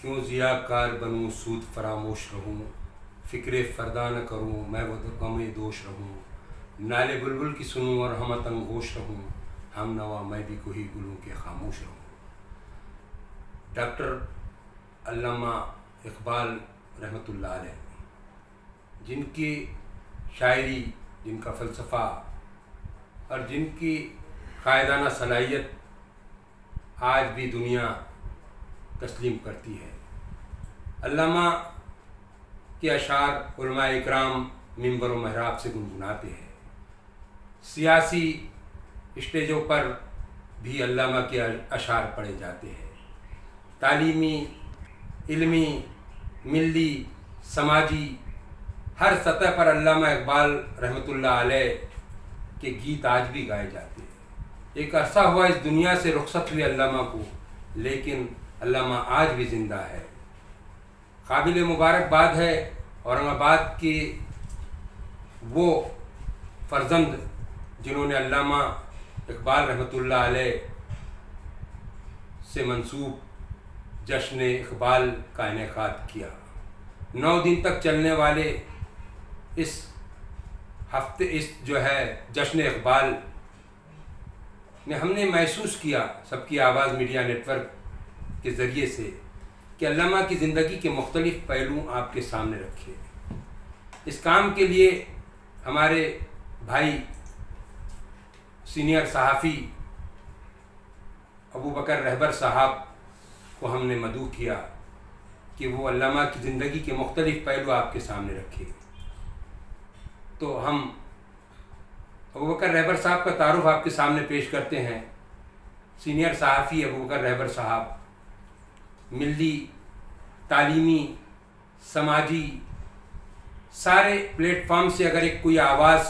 क्यों ज़ियाकार बनूँ सूद फरामोश रहूँ, फ़िक्र फ़रदा न करूँ मैं वो गमे दोष रहूँ। नाले बुलबुल की सुनूँ और हम तंगोश रहूँ, हम नवा मैं भी कोई गुलों के खामोश रहूँ। डॉक्टर अल्लामा इकबाल रहमतुल्लाह अलैह, जिनकी शायरी, जिनका फ़लसफ़ा और जिनकी कायदाना सलाहियत आज भी दुनिया तस्लीम करती है। अल्लामा के अशार उलमाए इकराम मिंबर व महराब से गुनगुनाते हैं। सियासी स्टेजों पर भी अल्लामा के अशार पढ़े जाते हैं। तालीमी, इल्मी, मिल्ली, समाजी हर सतह पर अल्लामा इकबाल रहमतुल्लाह अलैह के गीत आज भी गाए जाते हैं। एक अरसा हुआ इस दुनिया से रुखसत हुए अल्लामा को, लेकिन अल्लामा आज भी ज़िंदा है। काबिल मुबारकबाद है औरंगाबाद के वो फ़र्जंद जिन्होंने अल्लामा इकबाल रहमतुल्लाह अलैह से मंसूब जश्न इकबाल का इनेकाद किया। 9 दिन तक चलने वाले इस हफ्ते, इस जो है जश्न इकबाल में हमने महसूस किया सबकी आवाज़ मीडिया नेटवर्क के ज़रिए से कि अल्लामा की ज़िंदगी के मुख्तलिफ़ पहलू आपके सामने रखे। इस काम के लिए हमारे भाई सीनियर सहाफ़ी अबू बकर रहबर साहब को हमने मदऊ किया कि वो अल्लामा की ज़िंदगी के मुख्तलिफ़ पहलू आपके सामने रखे। तो हम अबू बकर रहबर साहब का तारुफ आपके सामने पेश करते हैं। सीनियर सहाफ़ी अबू बकर रहबर साहब मिल्ली, तालीमी, समाजी सारे प्लेटफॉर्म से अगर एक कोई आवाज़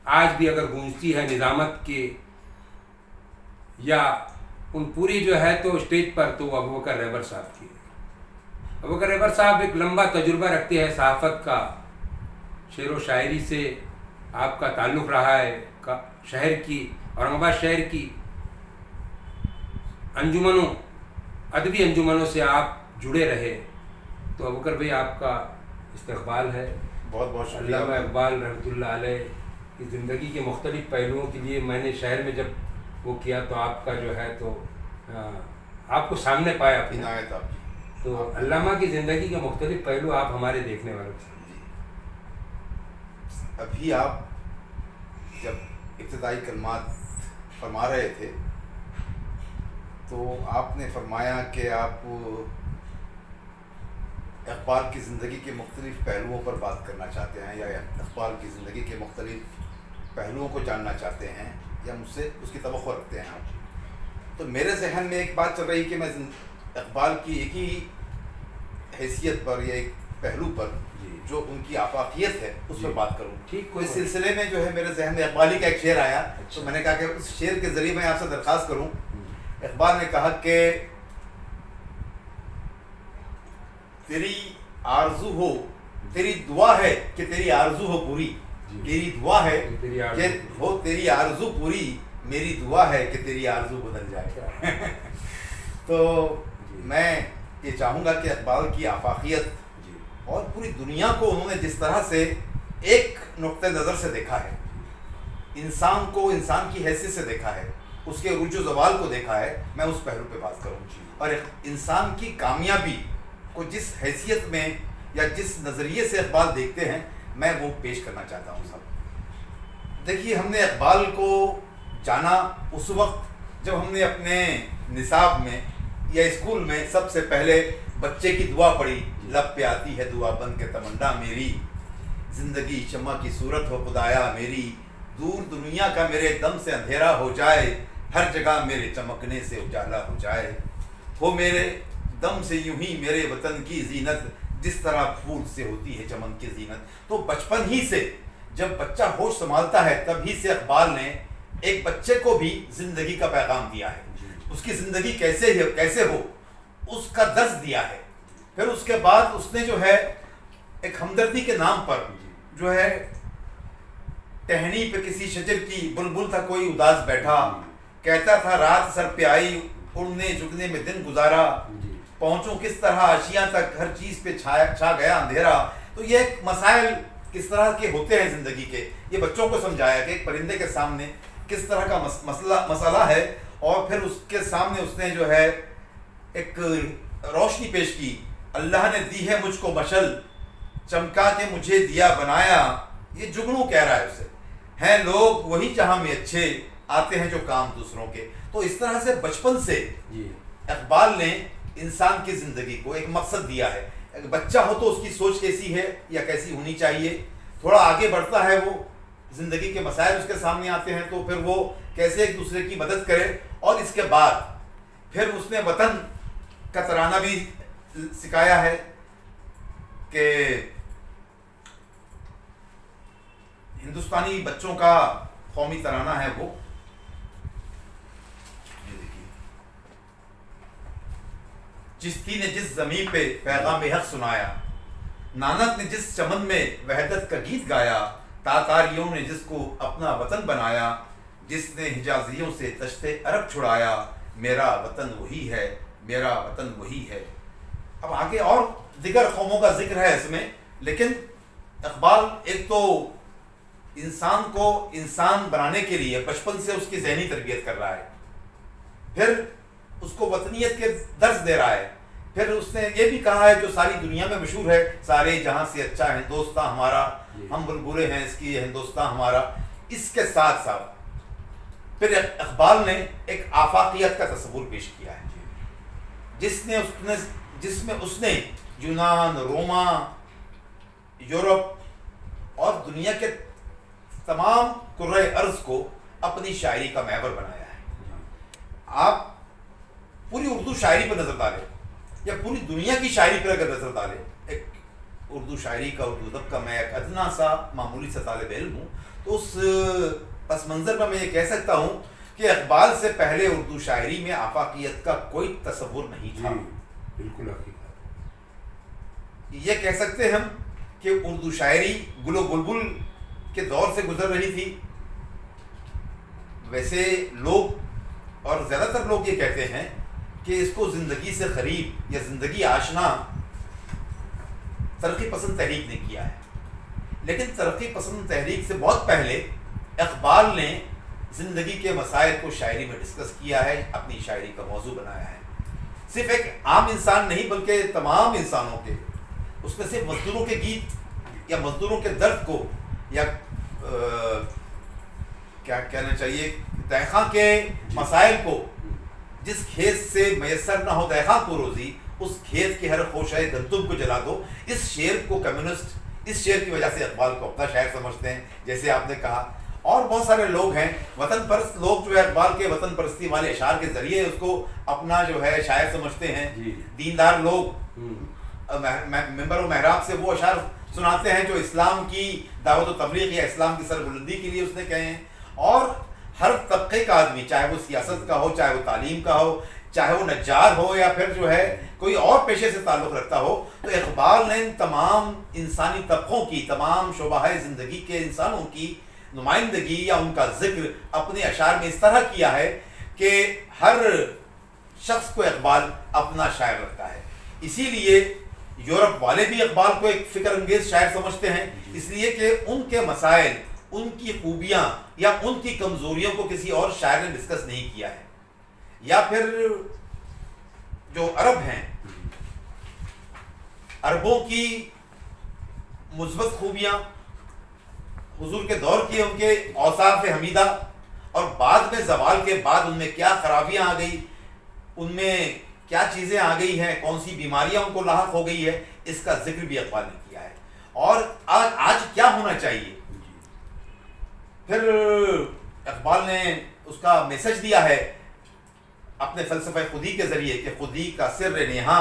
आज भी अगर गूंजती है निज़ामत के या उन पूरी जो है तो स्टेज पर, तो अबू बकर रहबर साहब की। अबू बकर रहबर साहब एक लंबा तजुर्बा रखते हैं सहाफ़त का। शेर व शायरी से आपका ताल्लुक़ रहा है। शहर की, औरंगाबाद शहर की अंजुमनों, अदबी अंजुमनों से आप जुड़े रहे। तो अबू बकर भाई आपका इस्तक़बाल है। बहुत बहुत शुक्रिया। अल्लामा इकबाल रहमतुल्लाह अलैह की ज़िंदगी के मुख्तलिफ़ पहलुओं के लिए मैंने शहर में जब वो किया तो आपका जो है तो आपको सामने पाया इनायत आपकी। तो अल्लामा की ज़िंदगी के मुख्तलिफ़ पहलू आप हमारे देखने वालों से। अभी आप जब इब्तिदाई कलमात फरमा रहे थे तो आपने फरमाया कि आप इकबाल की ज़िंदगी के मुख्तलिफ़ पहलुओं पर बात करना चाहते हैं या इकबाल की ज़िंदगी के मुख्तलिफ़ पहलुओं को जानना चाहते हैं या मुझसे उसकी तवक्को रखते हैं आप। तो मेरे जहन में एक बात चल रही कि मैं इकबाल की एक ही हैसियत पर या एक पहलू पर जो उनकी आफाकियत है उस पर बात करूँ। ठीक, तो इस सिलसिले में जो है मेरे जहन में इकबाली का एक शेर आया। तो मैंने कहा कि उस शेर के ज़रिए मैं आपसे दरख्वास्त करूँ। इकबाल ने कहा कि तेरी आरजू हो, तेरी दुआ है कि तेरी आरजू हो पूरी, तेरी दुआ है कि हो तेरी आरजू पूरी, मेरी दुआ है कि तेरी आरजू बदल जाए। तो मैं ये चाहूँगा कि इकबाल की आफाकियत और पूरी दुनिया को उन्होंने जिस तरह से एक नुक्ते नज़र से देखा है, इंसान को इंसान की हैसियत से देखा है, उसके उर्जो ज़वाल को देखा है, मैं उस पहलू पे बात करूँ। और इंसान की कामयाबी को जिस हैसियत में या जिस नज़रिए से इकबाल देखते हैं मैं वो पेश करना चाहता हूँ सब। देखिए, हमने इकबाल को जाना उस वक्त जब हमने अपने निसाब में या स्कूल में सबसे पहले बच्चे की दुआ पढ़ी। लब पे आती है दुआ बन के तमन्ना मेरी, ज़िंदगी शम्मा की सूरत हो खुदाया मेरी, दूर दुनिया का मेरे दम से अंधेरा हो जाए, हर जगह मेरे चमकने से उजाला हो जाए, हो मेरे दम से यूं ही मेरे वतन की जीनत, जिस तरह फूल से होती है चमन की जीनत। तो बचपन ही से जब बच्चा होश संभालता है तभी से इकबाल ने एक बच्चे को भी ज़िंदगी का पैगाम दिया है, उसकी ज़िंदगी कैसे हो उसका दर्स दिया है। फिर उसके बाद उसने जो है एक हमदर्दी के नाम पर जो है टहनी पे किसी शजर की बुलबुल था कोई उदास बैठा, कहता था रात सर पे आई उड़ने झुकने में दिन गुजारा, पहुंचूं किस तरह, आशियां तक हर चीज़ पे छा गया अंधेरा। तो ये मसाइल किस तरह के होते हैं ज़िंदगी के, ये बच्चों को समझाया कि एक परिंदे के सामने किस तरह का मसला है, और फिर उसके सामने उसने जो है एक रोशनी पेश की। अल्लाह ने दी है मुझको मशल, चमका के मुझे दिया बनाया। ये जुगनू कह रहा है उसे, हैं लोग वही जहां में अच्छे, आते हैं जो काम दूसरों के। तो इस तरह से बचपन से इकबाल ने इंसान की ज़िंदगी को एक मकसद दिया है। एक बच्चा हो तो उसकी सोच कैसी है या कैसी होनी चाहिए, थोड़ा आगे बढ़ता है वो, ज़िंदगी के मसाइल उसके सामने आते हैं तो फिर वो कैसे एक दूसरे की मदद करे। और इसके बाद फिर उसने वतन का तराना भी सिखाया है कि हिंदुस्तानी बच्चों का कौमी तराना है वो, चिश्ती ने जिस ज़मीन पे पैगाम हक सुनाया, नानक ने जिस चमन में वहदत का गीत गाया, तातारियों ने जिसको अपना वतन बनाया, जिसने हिजाजियों से तश्ते अरब छुड़ाया, मेरा वतन वही है, मेरा वतन वही है। अब आगे और दिगर कौमों का जिक्र है इसमें, लेकिन इकबाल एक तो इंसान को इंसान बनाने के लिए बचपन से उसकी ज़हनी तरबियत कर रहा है, फिर उसको वतनियत के दर्स दे रहा है। फिर उसने ये भी कहा है जो सारी दुनिया में मशहूर है, सारे जहां से अच्छा हिंदुस्तान हमारा, हम बुलबुले हैं इसकी हिंदुस्तान हमारा। इसके साथ साथ फिर इकबाल ने एक आफाकियत का तस्वुर पेश किया है जिसमें उसने यूनान, रोमा, यूरोप और दुनिया के तमाम कुर्रे अर्ज को अपनी शायरी का महवर बनाया है। आप पूरी उर्दू शायरी पर नजर डालें या पूरी दुनिया की शायरी पर अगर नजर डालें, एक उर्दू शायरी का, उर्दू अदब का मैं एक अदना सा मामूली सा तालिब इल्म हूँ, तो उस पस मंज़र में मैं ये कह सकता हूँ कि इकबाल से पहले उर्दू शायरी में आफाकियत का कोई तस्वुर नहीं था। बिल्कुल हकीकत। ये कह सकते हम कि उर्दू शायरी गुलो बुलबुल के दौर से गुजर रही थी। वैसे लोग और ज़्यादातर लोग ये कहते हैं कि इसको ज़िंदगी से करीब या ज़िंदगी आशना तरक्की पसंद तहरीक ने किया है, लेकिन तरक्की पसंद तहरीक से बहुत पहले इकबाल ने ज़िंदगी के मसाइल को शायरी में डिस्कस किया है, अपनी शायरी का मौजू बनाया है। सिर्फ एक आम इंसान नहीं बल्कि तमाम इंसानों के, उसमें सिर्फ मजदूरों के गीत या मजदूरों के दर्द को या क्या कहना चाहिए, दैखा के मसाइल को, जिस खेत से मैसर ना हो दैखा को रोज़ी, उस खेत के हर खोशाए गंतुम को जला दो। इस शेर को कम्युनिस्ट, इस शेर की वजह से इकबाल को अपना शायर समझते हैं, जैसे आपने कहा। और बहुत सारे लोग हैं वतन परस्त लोग जो है इकबाल के वतन परस्ती वाले अशार के ज़रिए उसको अपना जो है शायर समझते हैं। दीनदार लोग मिंबर और महराब से वो अशार सुनाते हैं जो इस्लाम की दावत व तबलीग या इस्लाम की सरबुलंदी के लिए उसने कहे हैं। और हर तबके का आदमी, चाहे वो सियासत का हो, चाहे वो तालीम का हो, चाहे वो नज्जार हो या फिर जो है कोई और पेशे से ताल्लुक़ रखता हो, तो इकबाल ने तमाम इंसानी तबकों की, तमाम शोबाए ज़िंदगी के इंसानों की नुमाइंदगी या उनका जिक्र अपने अशार में इस तरह किया है कि हर शख्स को इकबाल अपना शायर लगता है। इसीलिए यूरोप वाले भी इकबाल को एक फ़िक्र अंगेज़ शायर समझते हैं, इसलिए कि उनके मसाइल, उनकी खूबियाँ या उनकी कमज़ोरियों को किसी और शायर ने डिस्कस नहीं किया है। या फिर जो अरब हैं, अरबों की मुस्बत खूबियाँ, हुजूर के दौर की उनके औसाफ हमीदा, और बाद में ज़वाल के बाद उनमें क्या खराबियाँ आ गई, उनमें क्या चीज़ें आ गई हैं, कौन सी बीमारियाँ उनको लाहक हो गई है, इसका जिक्र भी इकबाल ने किया है। और आज क्या होना चाहिए, फिर इकबाल ने उसका मैसेज दिया है अपने फ़लसफ़े खुदी के ज़रिए कि खुदी का सिर्र नेहा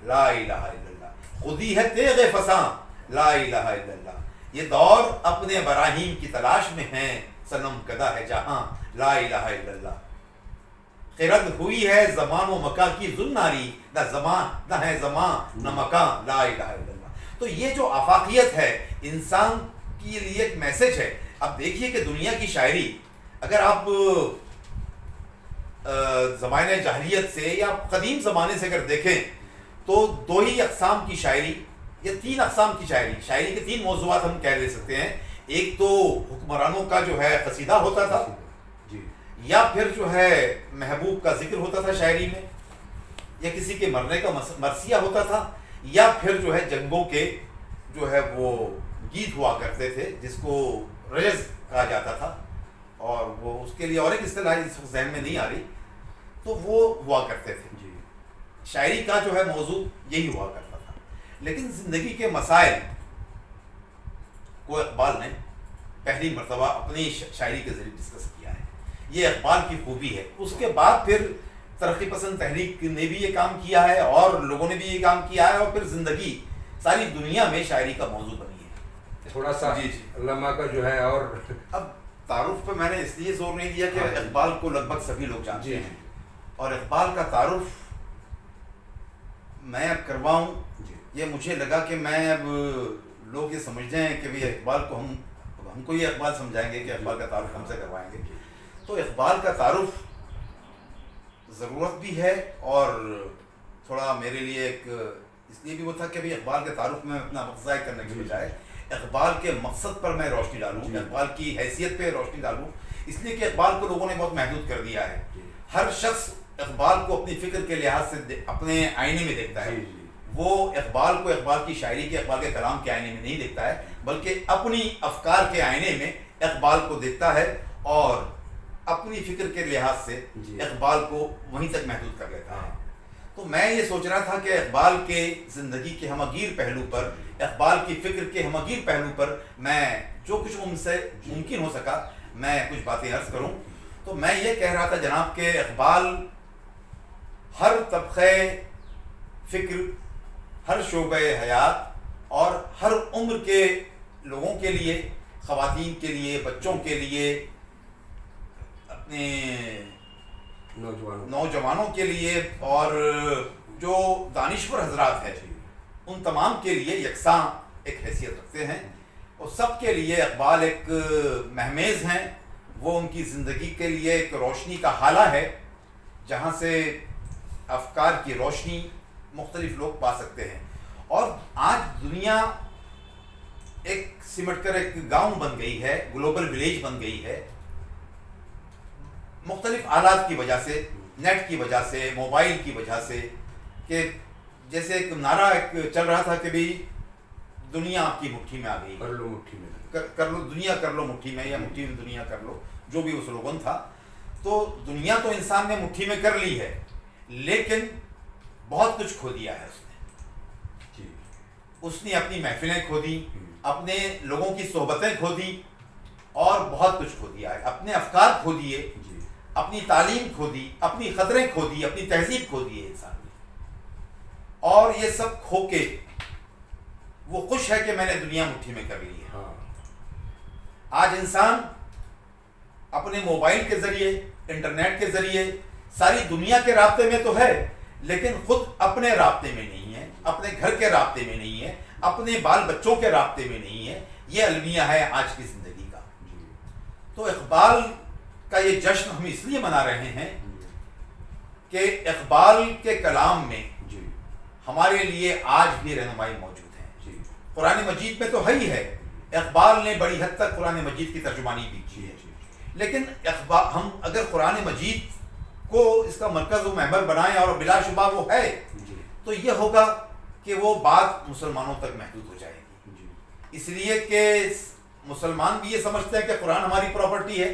ला इलाहा इल्लल्लाह, खुदी है तेग़ फसां ला इलाहा इल्लल्लाह, ये दौर अपने बराहीम की तलाश में है, सनम कदा है जहाँ ला इलाहा इल्लल्लाह, क़िरत हुई है ज़मान व मका की ज़ुन्नारी, न ज़मान न है ज़मान न मका ला इलाहा इल्लल्लाह। तो ये जो आफाकियत है इंसान के लिए एक मैसेज है। अब देखिए कि दुनिया की शायरी, अगर आप ज़माने जाहिलियत से या कदीम ज़माने से अगर देखें तो दो ही अक़साम की शायरी या तीन अक़साम की शायरी के तीन मौज़ूआत हम कह दे सकते हैं। एक तो हुक्मरानों का जो है कसीदा होता था जी, या फिर जो है महबूब का जिक्र होता था शायरी में, या किसी के मरने का मरसिया होता था, या फिर जो है जंगों के जो है वो गीत हुआ करते थे जिसको रजज़ कहा जाता था, और वो उसके लिए और एक इस्तिलाह इस वक्त ज़हन में नहीं आ रही, तो वो हुआ करते थे जी। शायरी का जो है मौजू यही हुआ करता था। लेकिन ज़िंदगी के मसाइल को इकबाल ने पहली मरतबा अपनी शायरी के ज़रिए डिस्कस किया है। ये इकबाल की खूबी है। उसके बाद फिर तरक्की पसंद तहरीक ने भी ये काम किया है और लोगों ने भी ये काम किया है, और फिर ज़िंदगी सारी दुनिया में शायरी का मौजू बनी है। थोड़ा सा जी अल्लामा का जो है, और अब तारुफ पे मैंने इसलिए जोर नहीं दिया कि इकबाल को लगभग सभी लोग जानते हैं, और इकबाल का तारुफ मैं अब करवाऊं, ये मुझे लगा कि मैं अब लोग ये समझ जाएं कि भाई इकबाल को हमको ये इकबाल समझाएंगे कि इकबाल का तारुफ हमसे करवाएंगे। तो इकबाल का तारुफ ज़रूरत भी है, और थोड़ा मेरे लिए एक इसलिए भी वो था कि भाई इकबाल के तारुफ में अपना वक्त ज़ाय करने के बजाय इकबाल के मकसद पर मैं रोशनी डालूँ, इकबाल की हैसियत पे रोशनी डालूँ, इसलिए कि इकबाल को लोगों ने बहुत महदूद कर दिया है। हर शख्स इकबाल को अपनी फ़िक्र के लिहाज से अपने आईने में देखता है। वो इकबाल को इकबाल की शायरी के, इकबाल के कलाम के आईने में नहीं देखता है, बल्कि अपनी अफकार के आईने में इकबाल को देखता है, और अपनी फ़िक्र के लिहाज से इकबाल को वहीं तक महदूद कर लेता है। तो मैं ये सोच रहा था कि इकबाल के ज़िंदगी के हमगीर पहलू पर, इकबाल की फ़िक्र के हमगीर पहलू पर मैं जो कुछ मुझसे मुमकिन हो सका मैं कुछ बातें अर्ज़ करूं। तो मैं ये कह रहा था जनाब के इकबाल हर तबक़े फ़िक्र, हर शोबे हयात और हर उम्र के लोगों के लिए, ख़वातीन के लिए, बच्चों के लिए, अपने नौजवानों के लिए, और जो दानिश्वर हजरात हैं उन तमाम के लिए यकसां एक हैसियत रखते हैं, और सब के लिए इकबाल एक महमेज़ हैं। वो उनकी ज़िंदगी के लिए एक रोशनी का हाला है, जहाँ से अफकार की रोशनी मुख्तलिफ लोग पा सकते हैं। और आज दुनिया एक सिमट कर एक गाँव बन गई है, ग्लोबल विलेज बन गई है, मुख्तलिफ आलात की वजह से, नेट की वजह से, मोबाइल की वजह से, कि जैसे एक नारा एक चल रहा था कि भाई दुनिया आपकी मुट्ठी में आ गई, कर लो मुट्ठी में, कर लो दुनिया, कर लो मुट्ठी में, या मुट्ठी में दुनिया कर लो, जो भी वो स्लोगन था। तो दुनिया तो इंसान ने मुट्ठी में कर ली है, लेकिन बहुत कुछ खो दिया है उसने अपनी महफिलें खो दी, अपने लोगों की सोहबतें खो दी, और बहुत कुछ खो दिया है। अपने अफकार खो दिए, अपनी तालीम खो दी, अपनी ख़दरें खो दी, अपनी तहजीब खो दी है इंसान ने। और ये सब खो के वो खुश है कि मैंने दुनिया मुट्ठी में कर ली है। आज इंसान अपने मोबाइल के ज़रिए, इंटरनेट के ज़रिए सारी दुनिया के राब्ते में तो है, लेकिन खुद अपने राब्ते में नहीं है, अपने घर के राब्ते में नहीं है, अपने बाल बच्चों के राब्ते में नहीं है। ये अलमिया है आज की ज़िंदगी का। तो इकबाल का ये जश्न हम इसलिए मना रहे हैं कि इकबाल के कलाम में हमारे लिए आज भी रहनुमाई मौजूद है। कुरान मजीद में तो है ही है, इकबाल ने बड़ी हद तक कुरान मजीद की तर्जुमानी भी की है, लेकिन इकबाल, हम अगर कुरान मजीद को इसका मरकज़ व महवर बनाएं और बिलाशुबा वो है, तो ये होगा कि वो बात मुसलमानों तक महदूद हो जाएगी। इसलिए कि मुसलमान भी ये समझते हैं कि कुरान हमारी प्रॉपर्टी है,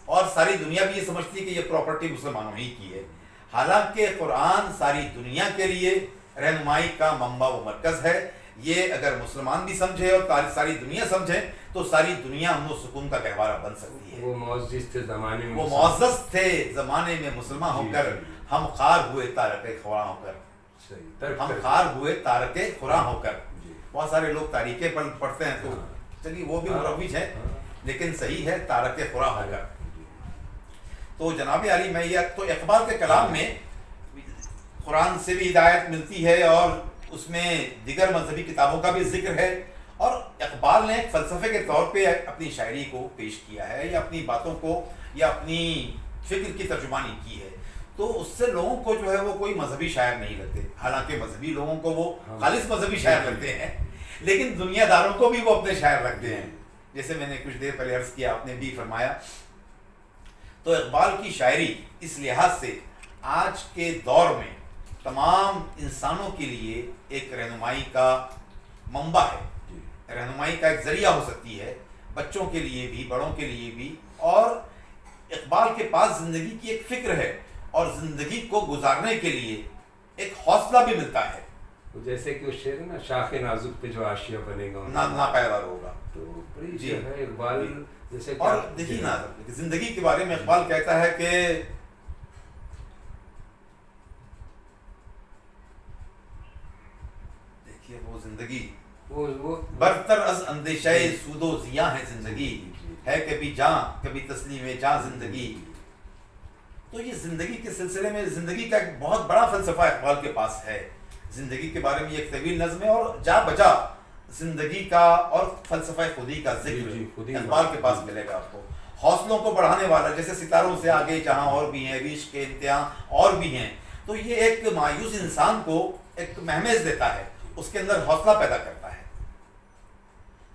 और सारी दुनिया भी ये समझती है कि ये प्रॉपर्टी मुसलमानों ही की है। हालांकि कुरान सारी दुनिया के लिए रहनुमाई का मंबा व मरकज़ है। ये अगर मुसलमान भी समझे और सारी दुनिया समझे तो सारी दुनिया अमन सुकून का गहवारा बन सकती है। वो मुअज़्ज़ज़ थे ज़माने में, वो मुअज़्ज़ज़ थे ज़माने में मुसलमान होकर, हम खार हुए तारके खुरा होकर, हम खार हुए तारके खुरा होकर। बहुत सारे लोग तारीखें पढ़ते हैं, तो चलिए वो भी मुरव्विज है, लेकिन सही है तारके खुरा होकर। तो जनाब अली, मैं ये तो इकबाल के कलाम में कुरान से भी हिदायत मिलती है, और उसमें दिगर मजहबी किताबों का भी जिक्र है, और इकबाल ने एक फ़लसफ़े के तौर पे अपनी शायरी को पेश किया है, या अपनी बातों को, या अपनी फ़िक्र की तर्जुमानी की है, तो उससे लोगों को जो है वो कोई मजहबी शायर नहीं लगते। हालांकि मजहबी लोगों को वो खालिस मजहबी शायर लगते हैं, लेकिन दुनियादारों को भी वो अपने शायर लगते हैं। जैसे मैंने कुछ देर पहले अर्ज़ किया, आपने भी फरमाया, तो इकबाल की शायरी इस लिहाज से आज के दौर में तमाम इंसानों के लिए एक रहनुमाई का मंबा है, रहनुमाई का एक ज़रिया हो सकती है, बच्चों के लिए भी, बड़ों के लिए भी। और इकबाल के पास ज़िंदगी की एक फ़िक्र है और ज़िंदगी को गुजारने के लिए एक हौसला भी मिलता है। तो जैसे कि उस शेर ना, शाखे नाजुक पे जो आशिया बनेगा ना पैदा होगा, तो बड़ी जी है इकबाल जैसे। और देखिए ना, ज़िंदगी के बारे में इकबाल कहता है कि देखिए वो ज़िंदगी वो बरतर अज अंदेशाए सूदो जिया है ज़िंदगी, है कभी जां कभी तस्लीम जां ज़िंदगी। तो ये ज़िंदगी के सिलसिले में ज़िंदगी का एक बहुत बड़ा फ़लसफ़ा इकबाल के पास है। ज़िंदगी के बारे में एक तवील नज़्म है और जा बजा ज़िंदगी का और फ़लसफ़ा खुदी का जिक्र इकबाल के पास मिलेगा आपको। हौसलों को बढ़ाने वाला, जैसे सितारों से आगे जहाँ और भी हैं, इश्क़ के इम्तिहान और भी हैं, तो ये एक मायूस इंसान को एक महमेज देता है, उसके अंदर हौसला पैदा करता है।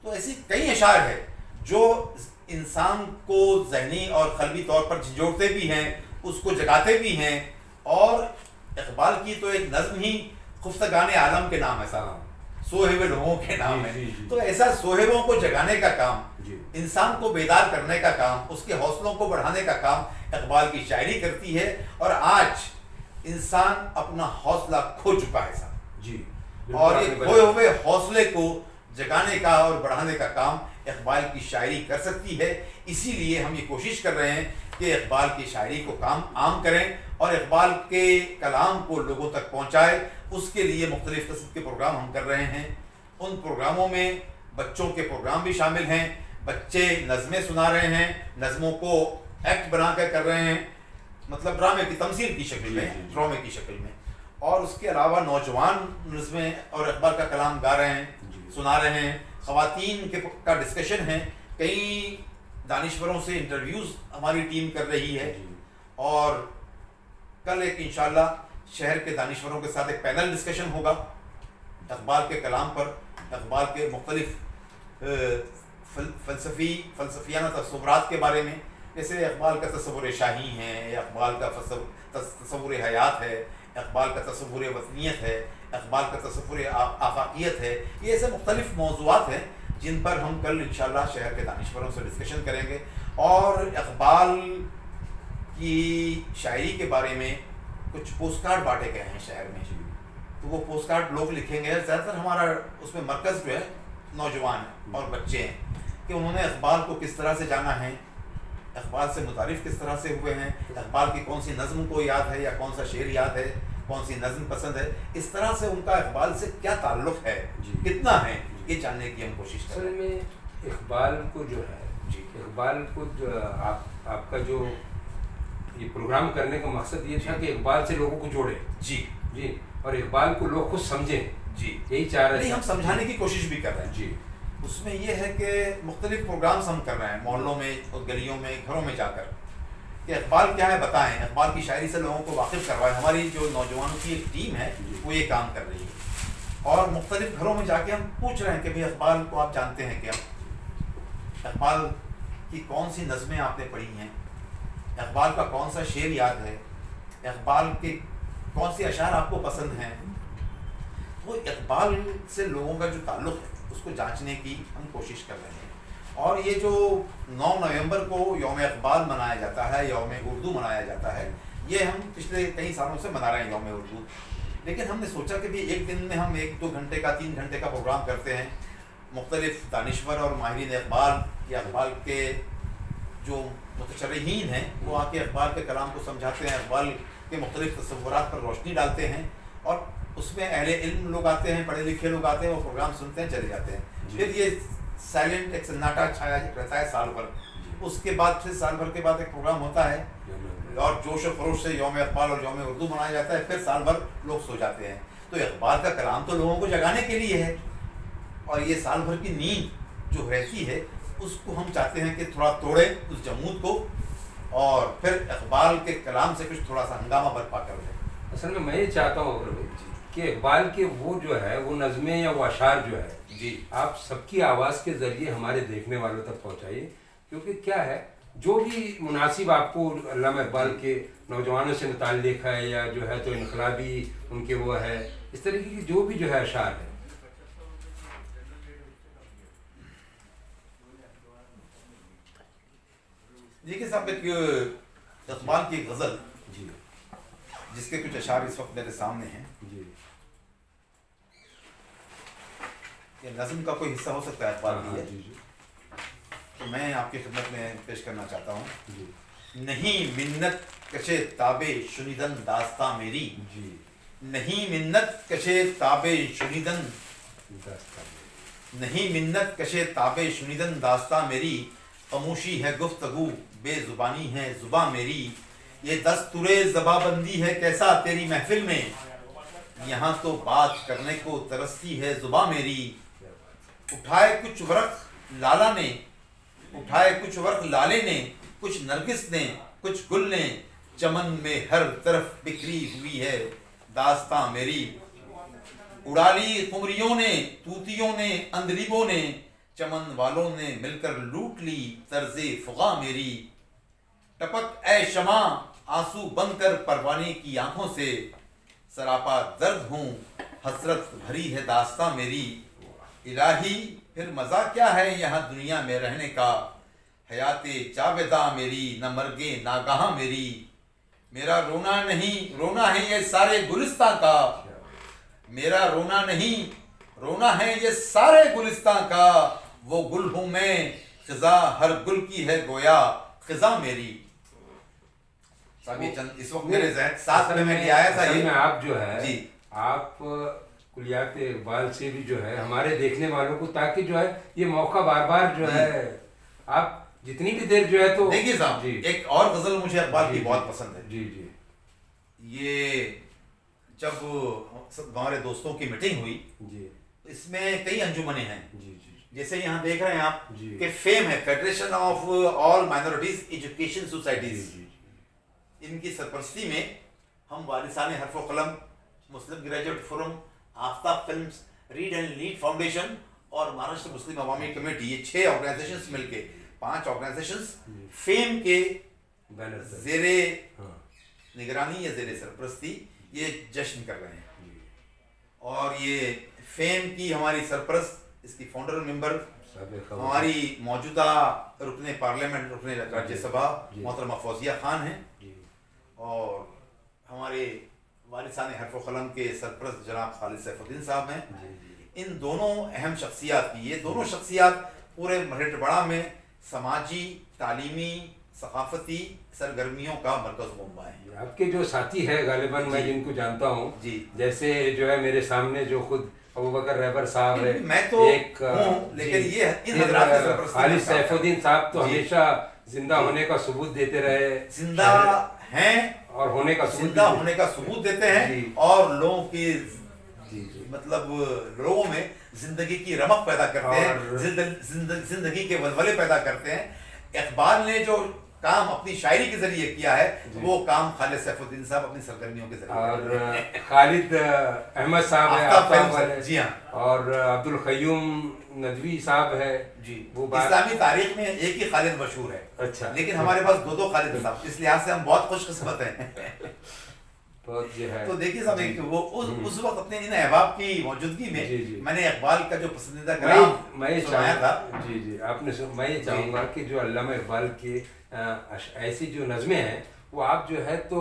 तो ऐसी कई अशार है जो इंसान को ज़हनी और क़ल्बी तौर पर झिझोड़ते भी हैं, उसको जगाते भी हैं। और इकबाल की तो एक नज़्म ही खुफ्तगाने आलम के नाम है साहब, सोहे हुए लोगों के नाम है। तो ऐसा सोहेबों को जगाने का काम, इंसान को बेदार करने का काम, उसके हौसलों को बढ़ाने का काम इकबाल की शायरी करती है। और आज इंसान अपना हौसला खो चुका है साहब जी, और ये खोए हुए हौसले को जगाने का और बढ़ाने का काम इकबाल की शायरी कर सकती है। इसीलिए हम ये कोशिश कर रहे हैं कि इकबाल की शायरी को काम आम करें और इकबाल के कलाम को लोगों तक पहुँचाए। उसके लिए मुख्तलिफ़ किस्म के प्रोग्राम हम कर रहे हैं। उन प्रोग्रामों में बच्चों के प्रोग्राम भी शामिल हैं, बच्चे नज़में सुना रहे हैं, नज़मों को एक्ट बना कर कर रहे हैं, मतलब ड्रामे की तमसील की शक्ल में, ड्रामे की शक्ल में। और उसके अलावा नौजवान नज़में और इकबाल का कलाम गा रहे हैं, सुना रहे हैं। ख़वातीन के का डिस्कशन है, कई दानिश्वरों से इंटरव्यूज़ हमारी टीम कर रही है। और कल एक इंशाल्लाह शहर के दानिश्वरों के साथ एक पैनल डिस्कशन होगा इकबाल के कलाम पर, इकबाल के मुख्तलिफ फ़लसफ़ियाना तस्वुरात के बारे में। जैसे इकबाल का तस्वुर शाही है, इकबाल का तस्वुर हयात है, इकबाल का तस्वुर वतनियत है, इकबाल का तस्वुर आफाकियत है। ये ऐसे मुख्तलिफ मौज़ूआत हैं जिन पर हम कल इंशाल्लाह शहर के दानिश्वरों से डिस्कशन करेंगे। और इकबाल की शायरी के बारे में कुछ पोस्ट कार्ड बांटे गए हैं शहर में, तो वो पोस्ट कार्ड लोग लिखेंगे। ज़्यादातर हमारा उसमें मरकज़ जो है नौजवान और बच्चे हैं कि उन्होंने इकबाल को किस तरह से जाना है, इकबाल से मुतारिफ़ किस तरह से हुए हैं, इकबाल की कौन सी नज़्म को याद है या कौन सा शेर याद है, कौन सी नज़्म पसंद है, इस तरह से उनका इकबाल से क्या ताल्लुक़ है, कितना है, ये जानने की हम कोशिश कर रहे हैं। इकबाल को जो है जी, इकबाल को जो आपका जो ये प्रोग्राम करने का मकसद ये था कि इकबाल से लोगों को जोड़े जी जी, और इकबाल को लोग खुद समझें जी, यही चाह रहे हैं। हम समझाने की कोशिश भी कर रहे हैं जी। उसमें ये है कि मुख्तलिफ प्रोग्राम्स हम कर रहे हैं मोहल्लों में और गलियों में, घरों में जाकर कि इकबाल क्या है बताएं, इकबाल की शायरी से लोगों को वाकिफ़ करवाएं। हमारी जो नौजवानों की एक टीम है वो ये काम कर रही है। और मुख्तलिफ घरों में जाके हम पूछ रहे हैं कि भाई इकबाल को आप जानते हैं क्या, इकबाल की कौन सी नज़में आपने पढ़ी हैं, इकबाल का कौन सा शेर याद है, इकबाल के कौन से अशार आपको पसंद हैं। वो इकबाल से लोगों का जो ताल्लुक़ है उसको जांचने की हम कोशिश कर रहे हैं। और ये जो 9 नवंबर को यौम इकबाल मनाया जाता है, यौम उर्दू मनाया जाता है, ये हम पिछले कई सालों से मना रहे हैं यौम उर्दू। लेकिन हमने सोचा कि भी एक दिन में हम 1-2 घंटे का 3 घंटे का प्रोग्राम करते हैं। मुख्तलिफ दानिश्वर और माहिरीन इकबाल या इकबाल के जो मुतशर्रीहीन हैं वो आके इकबाल के कलाम को समझाते हैं, इकबाल के मुख्तलिफ तस्वुरात पर रोशनी डालते हैं। और उसमें अहले इल्म लोग आते हैं, पढ़े लिखे लोग आते हैं, वो प्रोग्राम सुनते हैं, चले जाते हैं। फिर ये साइलेंट एक सन्नाटा छाया रहता है साल भर। उसके बाद फिर साल भर के बाद एक प्रोग्राम होता है और जोश और खरोश से यौम इकबाल और यौम उर्दू मनाया जाता है। फिर साल भर लोग सो जाते हैं। तो इकबाल का कलाम तो लोगों को जगाने के लिए है, और ये साल भर की नींद जो रहती है उसको हम चाहते हैं कि थोड़ा तोड़े उस जमूद को, और फिर इकबाल के कलाम से कुछ थोड़ा सा हंगामा बर्पा कर दें। असल में मैं ये चाहता हूँ अगर भाई कि इकबाल के वो जो है वो नज़में या वो अशार जो है जी आप सबकी आवाज़ के ज़रिए हमारे देखने वालों तक पहुँचाइए, क्योंकि क्या है जो भी मुनासिब आपको अल्लामा इकबाल के नौजवानों से मुताल्लिक़ है या जो है तो इनकलाबी उनके वो है, इस तरीके की जो भी जो है अशार है। देखिए साहब, एक इकबाल की गज़ल जी जिसके कुछ अशार इस वक्त मेरे सामने हैं, जी ये नज़्म का कोई हिस्सा हो सकता है इकबाल की है, जी जी तो मैं आपकी खिदमत में पेश करना चाहता हूँ। जी नहीं मिन्नत कशे ताबे शुनिदन दास्तां मेरी, जी नहीं मिन्नत कशे ताबे शुनिदन, नहीं मिन्नत कशे ताबे शुनिदन दास्तां मेरी, खामोशी है गुफ्तगू बेजुबानी है जुबां मेरी, ये दस्तूरे ज़बाबंदी है कैसा तेरी महफिल में, यहाँ तो बात करने को तरसती है जुबां मेरी। उठाए कुछ वर्क लाला ने, उठाए कुछ वर्क लाले ने, कुछ नरगिस ने, कुछ गुल ने, चमन में हर तरफ बिखरी हुई है दास्तां मेरी। उड़ाली खुमरियों ने, तूतियों ने, अंदरीबों ने, चमन वालों ने मिलकर लूट ली तर्ज़े फुगा मेरी। टपक ए शमा आंसू बनकर परवाने की आंखों से, सरापा दर्द हूँ हसरत भरी है दास्तां मेरी। इलाही फिर मज़ा क्या है यहाँ दुनिया में रहने का, हयाते जावेदा मेरी न मर्गे नागाह मेरी। मेरा रोना नहीं रोना है ये सारे गुलिस्तां का, मेरा रोना नहीं रोना है ये सारे गुलिस्तां का, वो गुल हूँ मैं खिजा हर गुल की है गोया खिजा मेरी। साहब ये चंद इस वक्त मेरे साथ में मैं आया था ये। आप जो है जी आप कुलियात इकबाल से भी जो है हमारे देखने वालों को, ताकि जो है ये मौका बार बार जो है आप जितनी भी देर जो है तो देखिए साहब, एक और गजल मुझे इकबाल की बहुत पसंद है। जी जी ये जब सब हमारे दोस्तों की मीटिंग हुई जी, इसमें कई अंजुमने हैं जी जी जैसे यहाँ देख रहे हैं आप जी कि फेम है federation of all minorities education societies, इनकी सरपरस्ती में हम Warisane Harf Kalam, Muslim graduate forum, Aftab films, read and lead foundation और महाराष्ट्र मुस्लिम अवामी कमेटी, ये 6 ऑर्गेनाइजेशंस मिलके 5 ऑर्गेनाइजेशंस फेम के जेरे निगरानी या जेरे सरपरस्ती ये जश्न कर रहे हैं। और ये फेम की हमारी सरपरस्त, इसकी फाउंडर मेंबर हमारी मौजूदा रुकने पार्लियामेंट, रुकने राज्यसभा मोहतरमा फौजिया खान हैं, और हमारे वारिसाने हर्फ कलम के सरपरस्त जनाब खालिद सैफुद्दीन साहब हैं। इन दोनों अहम शख्सियात की, ये दोनों शख्सियात पूरे मरहटबड़ा में समाजी, तालीमी, सकाफती सरगर्मियों का मरकज मुंबा है। आपके जो साथी है गालिबन मैं जिनको जानता हूँ जी, जैसे जो है मेरे सामने जो खुद अबू बकर रहबर साहब है, मैं तो एक लेकिन ये इन हजरात के सरपरस्ती खालिद सैफुद्दीन साहब तो हमेशा जिंदा होने का सबूत देते रहे, जिंदा हैं और होने का जिंदा होने का सबूत देते हैं, और लोगों की मतलब लोगों में जिंदगी की रमक पैदा करते हैं, जिंदगी के वलवले पैदा करते हैं। इकबाल ने जो काम अपनी शायरी के जरिए किया है वो काम खालिद सैफुद्दीन साहब अपनी सरगर्मियों के जरिए, और खालिद अहमद साहब है आफ्ताब वाले, जी हाँ, और अब्दुल क़य्यूम नदवी साहब है जी, वो इस्लामी तारीख में एक ही खालिद मशहूर है। अच्छा, लेकिन हमारे पास 2 खालिद साहब, इस लिहाज से हम बहुत खुशकिस्मत हैं। तो देखिए साहब, वो उस वक्त अपने इन अहबाब की मौजूदगी में मैंने इकबाल का जो पसंदीदा कलाम मैं सुनाया था। जी जी आपने मैं ये चाहूँगा कि जो अल्लामा इकबाल के ऐसी जो नज़में हैं वो आप जो है तो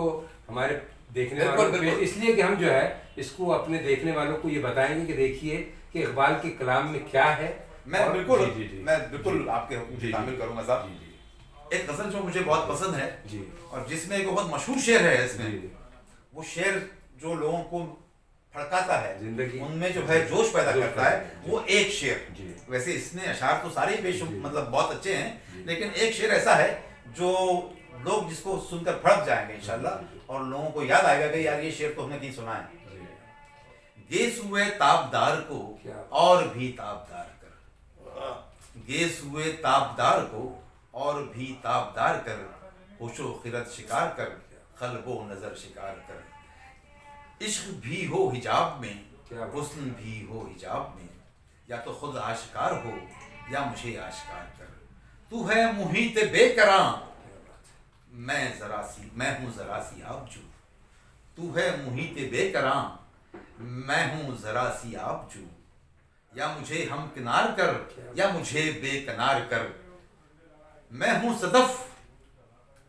हमारे देखने वालों को, इसलिए कि हम जो है इसको अपने देखने वालों को ये बताएंगे कि देखिए कि इकबाल के कलाम में क्या है। मैं बिल्कुल आपके शामिल करूँगा साहब। एक गज़ल जो मुझे बहुत पसंद है जी, और जिसमें एक बहुत मशहूर शेर है, इसमें वो शेर जो लोगों को फड़काता है जिंदगी, उनमें जो है जोश पैदा करता है, वो एक शेर। वैसे इसमें अशार तो सारे मतलब बहुत अच्छे हैं, लेकिन एक शेर ऐसा है जो लोग जिसको सुनकर फड़क जाएंगे इंशाल्लाह, और लोगों को याद आएगा कि यार ये शेर तो हमने कहीं सुना है। गेस हुए ताबदार को और भी ताबदार कर, गेस हुए ताबदार को और भी ताबदार कर, होशो खिरत शिकार कर, क़ल्बो नज़र शिकार कर। इश्क भी हो हिजाब में, हुस्न भी हो हिजाब में, या तो खुद आशिकार हो या मुझे आशिकार कर। तू है मुहीत बेकरां, मैं हूँ ज़रा सी आबजू। तू है मुहीत बेकरां, मैं हूँ ज़रा सी आबजू। या मुझे हम किनार कर या मुझे बेकनार कर। मैं हूँ सदफ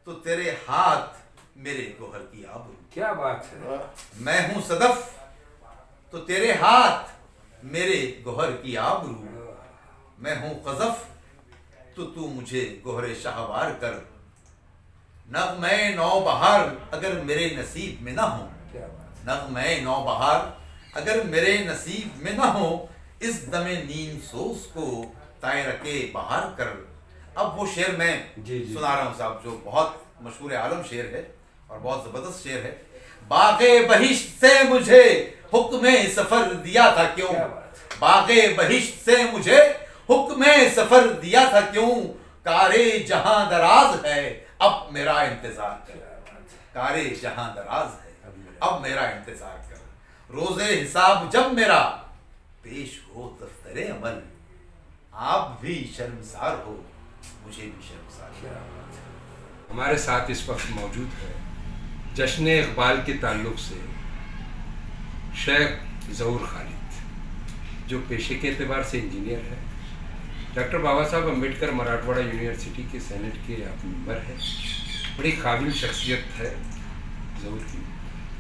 तो तेरे हाथ मेरे गोहर की आबरू। क्या बात है। मैं हूँ सदफ तो तेरे हाथ मेरे गोहर की आबरू। मैं हूँ क़ज़फ़ तो तू मुझे गोहरे शाहवार कर। नग़्मे नौबहार अगर मेरे नसीब में ना हो, नग़्मे नौबहार अगर मेरे नसीब में ना हो, इस दमे नीम सोस को ताए रखे बाहर कर। अब वो शेर मैं सुना रहा हूँ साहब, जो बहुत मशहूर आलम शेर है और बहुत ज़बरदस्त शेर है। बाग़े बहिश्त से मुझे हुक्म सफ़र दिया था क्यों, बाग़े बहिश्त से मुझे हुक्म सफ़र दिया था क्यों। कारे जहां दराज है अब मेरा इंतजार कर, कारे जहां दराज है अब मेरा इंतजार कर। रोज़े हिसाब जब मेरा पेश हो दफ्तरे अमल, आप भी शर्मसार हो मुझे भी शर्मसार हो। हमारे साथ इस वक्त मौजूद है जश्न इकबाल के ताल्लुक़ से शेख ज़हूर खालिद, जो पेशे के एतबार से इंजीनियर है। डॉक्टर बाबा साहब अम्बेडकर मराठवाड़ा यूनिवर्सिटी के सेनेट के आप मेंबर हैं। बड़ी काबिल शख्सियत है ज़हूर की।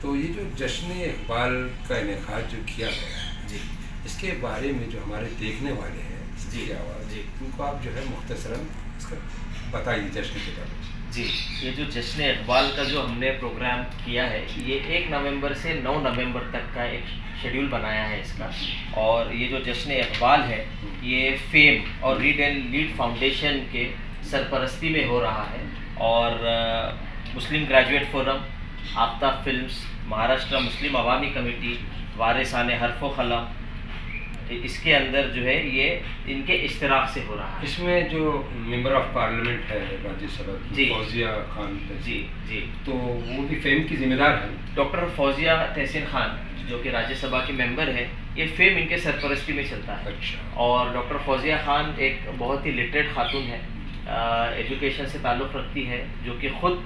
तो ये जो जश्न इकबाल का इनेकाद जो किया गया जी, इसके बारे में जो हमारे देखने वाले हैं जी आवाज़ जी, उनको आप जो है मुख्तसरन इसका बताइए जश्न के बारे में। जी, ये जो जश्न इकबाल का जो हमने प्रोग्राम किया है, ये 1 नवंबर से 9 नवंबर तक का एक शेड्यूल बनाया है इसका। और ये जो जश्न इकबाल है ये फेम और रीड एंड लीड फाउंडेशन के सरपरस्ती में हो रहा है। और Muslim graduate forum, Aftab films, Maharashtra Muslim Awami committee, Warisane Harfo Kalam, इसके अंदर जो है ये इनके इश्तराक से हो रहा है। इसमें जो मेंबर ऑफ पार्लियामेंट है राज्यसभा की फौजिया खान जी जी, तो वो भी फेम की जिम्मेदार है। डॉक्टर फौजिया तहसीन खान जो कि राज्यसभा के मेंबर है, ये फेम इनके सरपरस्ती में चलता है। अच्छा। और डॉक्टर फौजिया खान एक बहुत ही लिटरेट खातून है, एजुकेशन से ताल्लुक़ रखती है, जो कि ख़ुद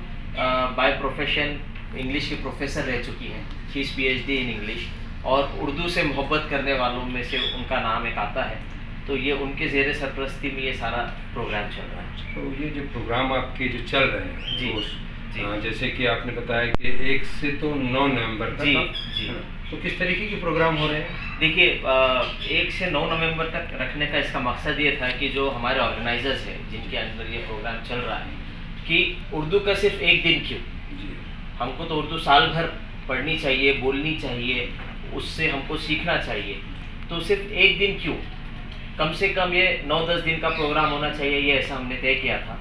बाय प्रोफेशन इंग्लिश की प्रोफेसर रह चुकी हैं। She is PhD in English, और उर्दू से मोहब्बत करने वालों में से उनका नाम एक आता है। तो ये उनके ज़ेर सरपरस्ती में ये सारा प्रोग्राम चल रहा है। तो ये जो प्रोग्राम आपके जो चल रहे हैं जी जी, जैसे कि आपने बताया कि 1 से तो 9 नवंबर तक जी जी, तो किस तरीके के प्रोग्राम हो रहे हैं? देखिए 1 से 9 नवंबर तक रखने का इसका मकसद ये था कि जो हमारे ऑर्गेनाइजर्स हैं जिनके अंदर ये प्रोग्राम चल रहा है, कि उर्दू का सिर्फ एक दिन क्यों, हमको तो उर्दू साल भर पढ़नी चाहिए, बोलनी चाहिए, उससे हमको सीखना चाहिए। तो सिर्फ एक दिन क्यों, कम से कम ये 9-10 दिन का प्रोग्राम होना चाहिए, ये ऐसा हमने तय किया था।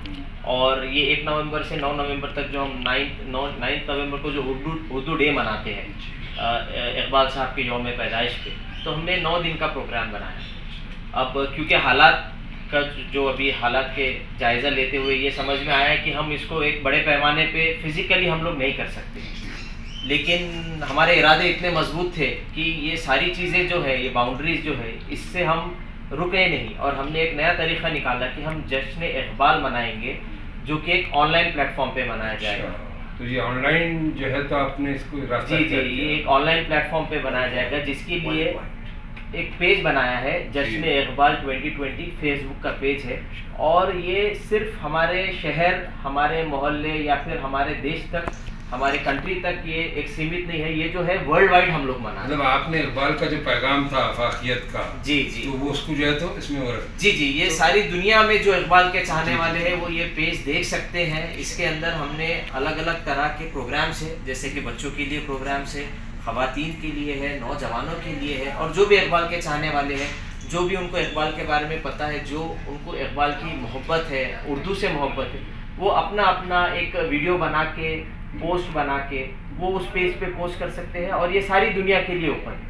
और ये 1 नवंबर से 9 नवंबर तक जो हम 9 नवंबर को जो उर्दू डे मनाते हैं इकबाल साहब के यौम पैदाइश पे, तो हमने 9 दिन का प्रोग्राम बनाया। अब क्योंकि हालात का जो अभी हालात के जायज़ा लेते हुए ये समझ में आया है कि हम इसको एक बड़े पैमाने पे फिज़िकली हम लोग नहीं कर सकते, लेकिन हमारे इरादे इतने मजबूत थे कि ये सारी चीज़ें जो है, ये बाउंड्रीज जो है, इससे हम रुके नहीं। और हमने एक नया तरीक़ा निकाला कि हम जश्न इकबाल मनाएंगे, जो कि एक ऑनलाइन प्लेटफॉर्म पे मनाया जाएगा। तो ये ऑनलाइन जो है तो आपने इसको जी जी, ये एक ऑनलाइन प्लेटफॉर्म पे बनाया जाएगा, जिसके लिए एक पेज बनाया है, जश्न इकबाल 2020 फेसबुक का पेज है। और ये सिर्फ हमारे शहर, हमारे मोहल्ले या फिर हमारे देश तक, हमारे कंट्री तक ये एक सीमित नहीं है, ये जो है वर्ल्ड वाइड हम लोग मना। मतलब आपने इकबाल का जो पैगाम था अफाकियत का, जी जी, तो वो उसको जो है तो इसमें जी जी, ये सारी दुनिया में जो इकबाल के चाहने वाले हैं वो ये पेज देख सकते हैं। इसके अंदर हमने अलग अलग तरह के प्रोग्राम्स है, जैसे कि बच्चों के लिए प्रोग्राम्स है, ख़वातीन के लिए है, नौजवानों के लिए है, और जो भी इकबाल के चाहने वाले हैं, जो भी उनको इकबाल के बारे में पता है, जो उनको इकबाल की मोहब्बत है, उर्दू से मोहब्बत है, वो अपना अपना एक वीडियो बना के, पोस्ट बना के वो उस पेज पे पोस्ट कर सकते हैं, और ये सारी दुनिया के लिए ओपन है।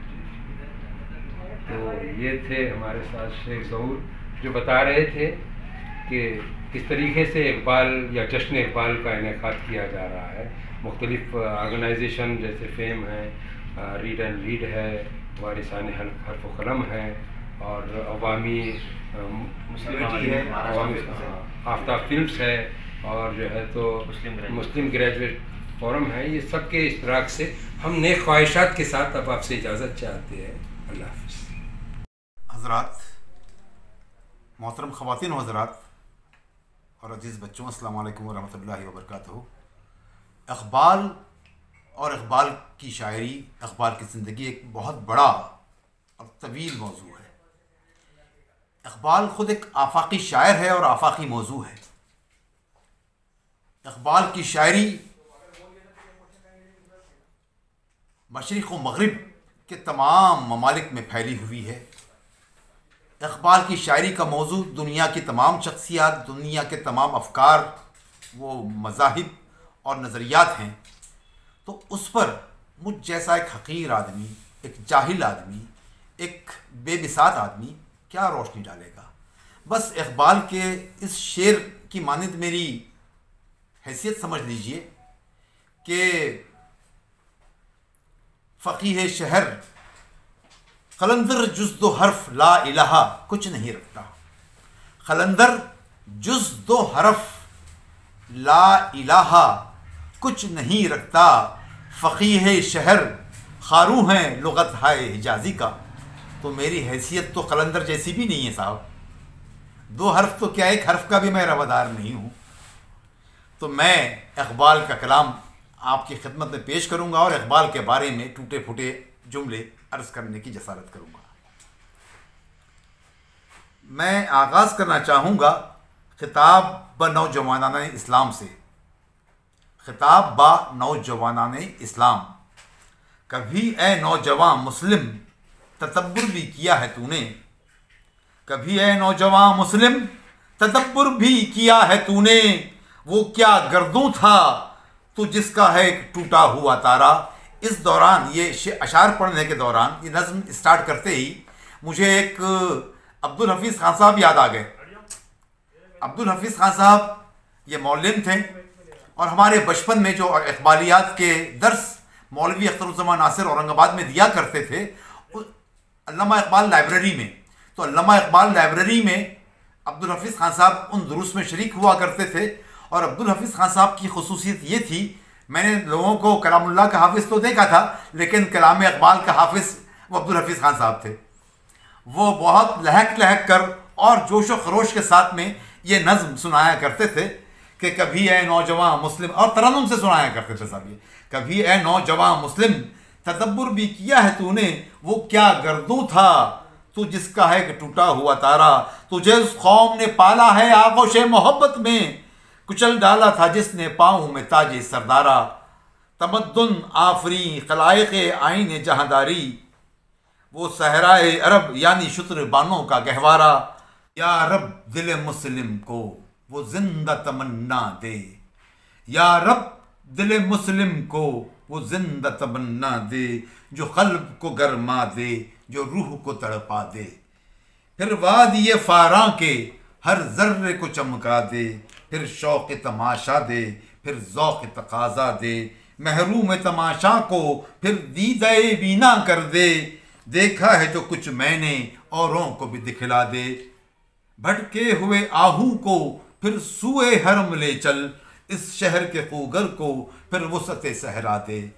तो ये थे हमारे साथ शेख ज़हूर, जो बता रहे थे कि किस तरीके से इकबाल या जश्न इकबाल का इनेकाद किया जा रहा है। मुख्तलिफ ऑर्गेनाइजेशन जैसे फेम है, रीड एंड लीड है, वारिसान हर्फ व कलम है, और अवामी आफ्ताब फिल्म्स है, और जो है तो मुस्लिम ग्रेजुएट फोरम है। ये सब के इश्तराक से हम नेक ख्वाहिशात के साथ अब आपसे इजाज़त चाहते हैं। अल्लाह हाफ़िज़। हज़रात, मोहतरम ख़वातीन व हज़रात और अजीज़ बच्चों, अस्सलाम वालेकुम वरहमतुल्लाहि वबरकातुहू। इक़बाल और इक़बाल की शायरी, इक़बाल की ज़िंदगी एक बहुत बड़ा और तवील मौजू है। इक़बाल ख़ुद एक आफाकी शायर है और आफाकी मौजू है। इक़बाल की शायरी मशरिक़ व मग़रिब के तमाम ममालिक में फैली हुई है। इक़बाल की शायरी का मौजू दुनिया की तमाम शख्सियात, दुनिया के तमाम अफ़कार, वो मज़ाहिब और नज़रियात हैं। तो उस पर मुझ जैसा एक हक़ीर आदमी, एक जाहिल आदमी, एक बेबिसात आदमी क्या रोशनी डालेगा। बस इक़बाल के इस शेर की मानिंद मेरी हैसियत समझ लीजिए कि फ़क़ीह शहर क़लंदर जुज़ दो हर्फ ला इलाहा कुछ नहीं रखता। क़लंदर जुज़ दो हर्फ ला इलाहा कुछ नहीं रखता। फ़क़ीह शहर ख़ारू हैं लुग़त हाय हिजाज़ी का। तो मेरी हैसियत तो क़लंदर जैसी भी नहीं है साहब। दो हर्फ तो क्या, एक हर्फ का भी मैं रवादार नहीं हूँ। तो मैं इक़बाल का कलाम आपकी खिदमत में पेश करूँगा और इक़बाल के बारे में टूटे फूटे जुमले अर्ज़ करने की जसारत करूँगा। मैं आगाज़ करना चाहूँगा खिताब ब नौजवानाने इस्लाम से। खिताब ब नौजवानाने इस्लाम। कभी ए नौजवान मुस्लिम तदब्बुर भी किया है तूने। कभी ए नौजवान मुस्लिम तदब्बुर भी किया है तूने। वो क्या गर्दों था तो जिसका है एक टूटा हुआ तारा। इस दौरान ये अशार पढ़ने के दौरान, ये नज़्म स्टार्ट करते ही मुझे एक अब्दुल हफीज़ खान साहब याद आ गए। अब्दुल हफीज़ खान साहब ये मौलम थे और हमारे बचपन में जो इक़बालियात के दर्स मौलवी अख्तरुज़्ज़मान नासिर औरंगाबाद में दिया करते थे, अल्लामा इक़बाल लाइब्रेरी में। तो अल्लामा इक़बाल लाइब्रेरी में अब्दुल हफीज़ खान साहब उन दुरूस में शरीक हुआ करते थे। और अब्दुल हफीज़ खान साहब की खुसूसियत ये थी, मैंने लोगों को कलामुल्लाह का हाफिज़ तो देखा था, लेकिन कलाम इक़बाल का हाफिज़ वो अब्दुल हफीज़ खान साहब थे। वो बहुत लहक लहक कर और जोश व खरोश के साथ में ये नज़्म सुनाया करते थे कि कभी ए नौजवान मुस्लिम, और तरन्नुम से सुनाया करते थे साहब ये। कभी ए नौजवान मुस्लिम तदब्बुर भी किया है तूने। वो क्या गर्दों था तू जिसका है कि टूटा हुआ तारा। तुझे उस कौम ने पाला है आगोश मोहब्बत में। कुचल डाला था जिसने पाँव में ताजे सरदारा। तमद्दुन आफरी खलाइक़ आइन जहांदारी। वो सहराए अरब यानी शुत्र बानों का गहवारा। या रब दिल मुस्लिम को वो जिंदा तमन्ना दे। या रब दिल मुस्लिम को वो जिंदा तमन्ना दे। जो क़ल्ब को गरमा दे, जो रूह को तड़पा दे। फिर वादिये फारां के हर ज़र्रे को चमका दे। फिर शौक़ तमाशा दे, फिर ज़ौक़ तक़ाज़ा दे। महरूम तमाशा को फिर दीदाए बीना कर दे। देखा है जो कुछ मैंने औरों को भी दिखला दे। भटके हुए आहू को फिर सूए हरम ले चल। इस शहर के खूगर को फिर वुसअत सहरा दे।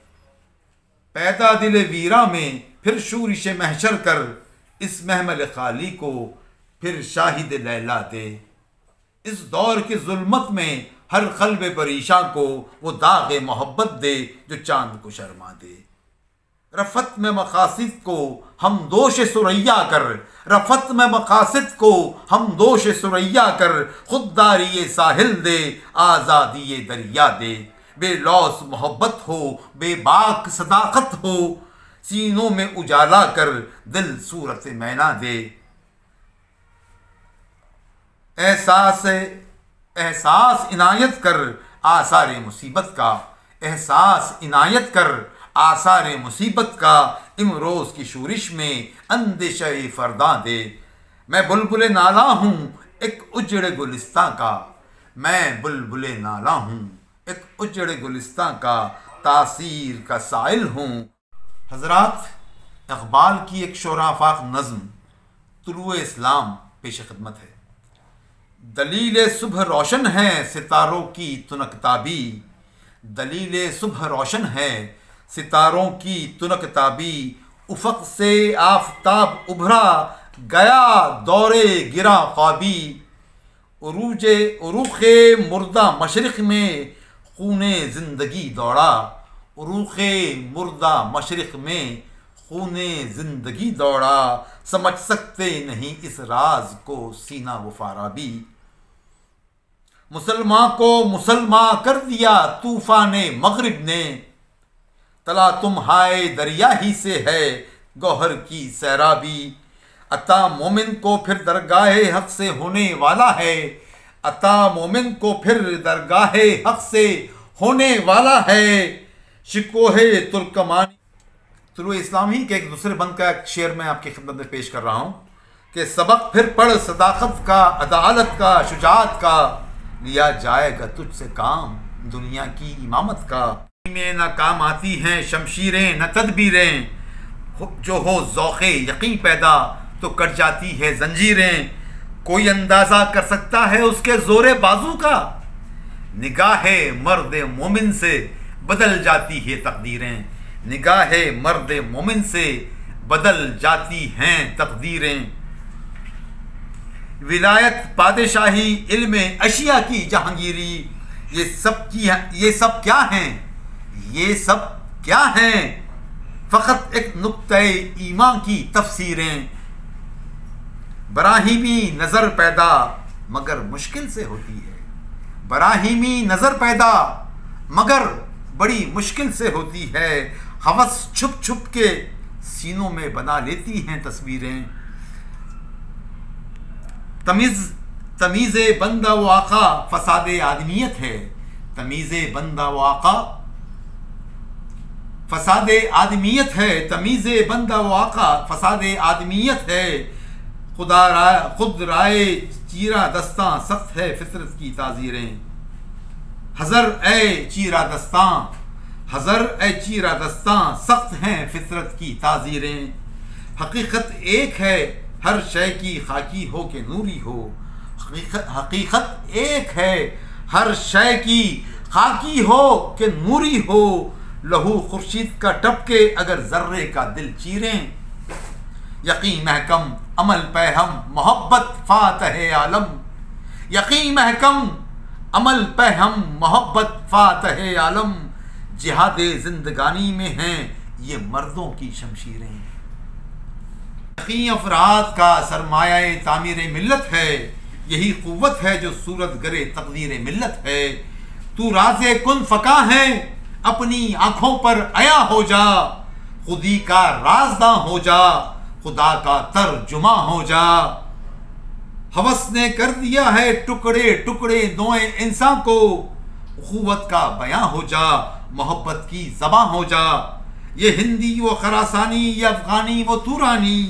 पैदा दिल वीरा में फिर शूरिश महशर कर। इस महमल खाली को फिर शाहिद लैला दे। इस दौर की जुल्मत में हर क़ल्ब परेशान को वो दाग़े मोहब्बत दे जो चांद को शर्मा दे। रफ़त में मक़ासिद को हम दोष सुरैया कर। रफ़त में मक़ासिद को हम दोष सुरैया कर। खुददारी साहिल दे, आज़ादी दरिया दे। बेलौस मोहब्बत हो, बेबाक सदाकत हो। सीनों में उजाला कर दिल सूरत मैना दे। एहसास इनायत कर आसार मुसीबत का। एहसास इनायत कर आसार मुसीबत का। इमरोज़ की शूरिश में अंदेशे फ़रदा दे। मैं बुलबुल नाला हूँ एक उजड़े गुलिस्तां का मैं बुलबुले नाला हूँ, एक उजड़े गुलिस्तां का तासीर का साइल हूँ। हजरात, इकबाल की एक शोराफाक नज़्म तुलुए इस्लाम पेश खिदमत है। दलील सुबह रोशन है सितारों की तुनकताबी, दलील सुबह रोशन है सितारों की तुनकताबी, उफ़क़ से आफ़ताब उभरा गया दौरे गिरा ख्वाबी, उरूख़े मुर्दा मशरिक़ में खूने ज़िंदगी दौड़ा, उरूख़े मुर्दा मशरिक़ में खूने ज़िंदगी दौड़ा, समझ सकते नहीं इस राज को सीना व फाराबी। मुसलमान को मुसलमान कर दिया तूफ़ाने मग़रिब ने, तला तुम हाय दरिया ही से है गौहर की सैराबी। अता मोमिन को फिर दरगाहे हक़ से होने वाला है, अता मोमिन को फिर दरगाहे हक़ से होने वाला है। शिकोहे तुर्कमानी तुलुए इस्लाम ही के एक दूसरे बंद का एक शेर मैं आपकी खिदमत में पेश कर रहा हूँ कि सबक फिर पढ़ सदाकत का, अदालत का, शुजाअत का, लिया जाएगा तुझसे काम दुनिया की इमामत का। में न काम आती हैं शमशीरें न तदबीरें, जो हो ज़ौक़े यकीन पैदा तो कट जाती है जंजीरें। कोई अंदाज़ा कर सकता है उसके ज़ोरे बाजू का, निगाहे मर्द मोमिन से बदल जाती है तकदीरें, निगाहे मर्द मोमिन से बदल जाती हैं तकदीरें। विलायत पादशाही इल्म अशिया की जहांगीरी, ये सब क्या हैं, ये सब क्या हैं, फ़कत एक नुक्ते ईमान की तफसीरें। बराहीमी नज़र पैदा मगर मुश्किल से होती है, बराहीमी नज़र पैदा मगर बड़ी मुश्किल से होती है। हवस छुप छुप के सीनों में बना लेती हैं तस्वीरें। तमीज़े बंदा व आका फसादे आदमियत है, तमीज़े बंदा व आका फसादे आदमियत है, तमीज़े बंदा व आका फसादे आदमियत है। खुद राय चीरा दस्तां सख्त है फितरत की ताज़ीरें। हज़र ए चीरा दस्तां, हज़र ए चीरा दस्तां सख्त हैं फितरत की ताज़ीरें। हकीकत एक है हर शय की खाकी हो के नूरी हो, हकीकत एक है हर शय की खाकी हो के नूरी हो। लहू खुर्शीद का टपके अगर जर्रे का दिल चीरें, यकीन महकम अमल पे हम मोहब्बत फातह आलम, यकीन महकम अमल पे हम मोहब्बत फातह आलम। जिहादे जिंदगानी में हैं ये मर्दों की शमशीरें। यकीन अफराद का सरमाया तामीर मिल्लत है, यही कुव्वत है जो सूरत गरे तकदीर मिल्लत है। तू राज़े कुन फ़का है अपनी आँखों पर आया हो जा, खुदी का राज़दां हो जा, खुदा का तर्जुमा हो जा। हवस ने कर दिया है टुकड़े टुकड़े नोए इंसान को, उख़ुवत का बयां हो जा, मोहब्बत की ज़बां हो जा। ये हिंदी वो खरासानी, ये अफ़गानी वो तुरानी,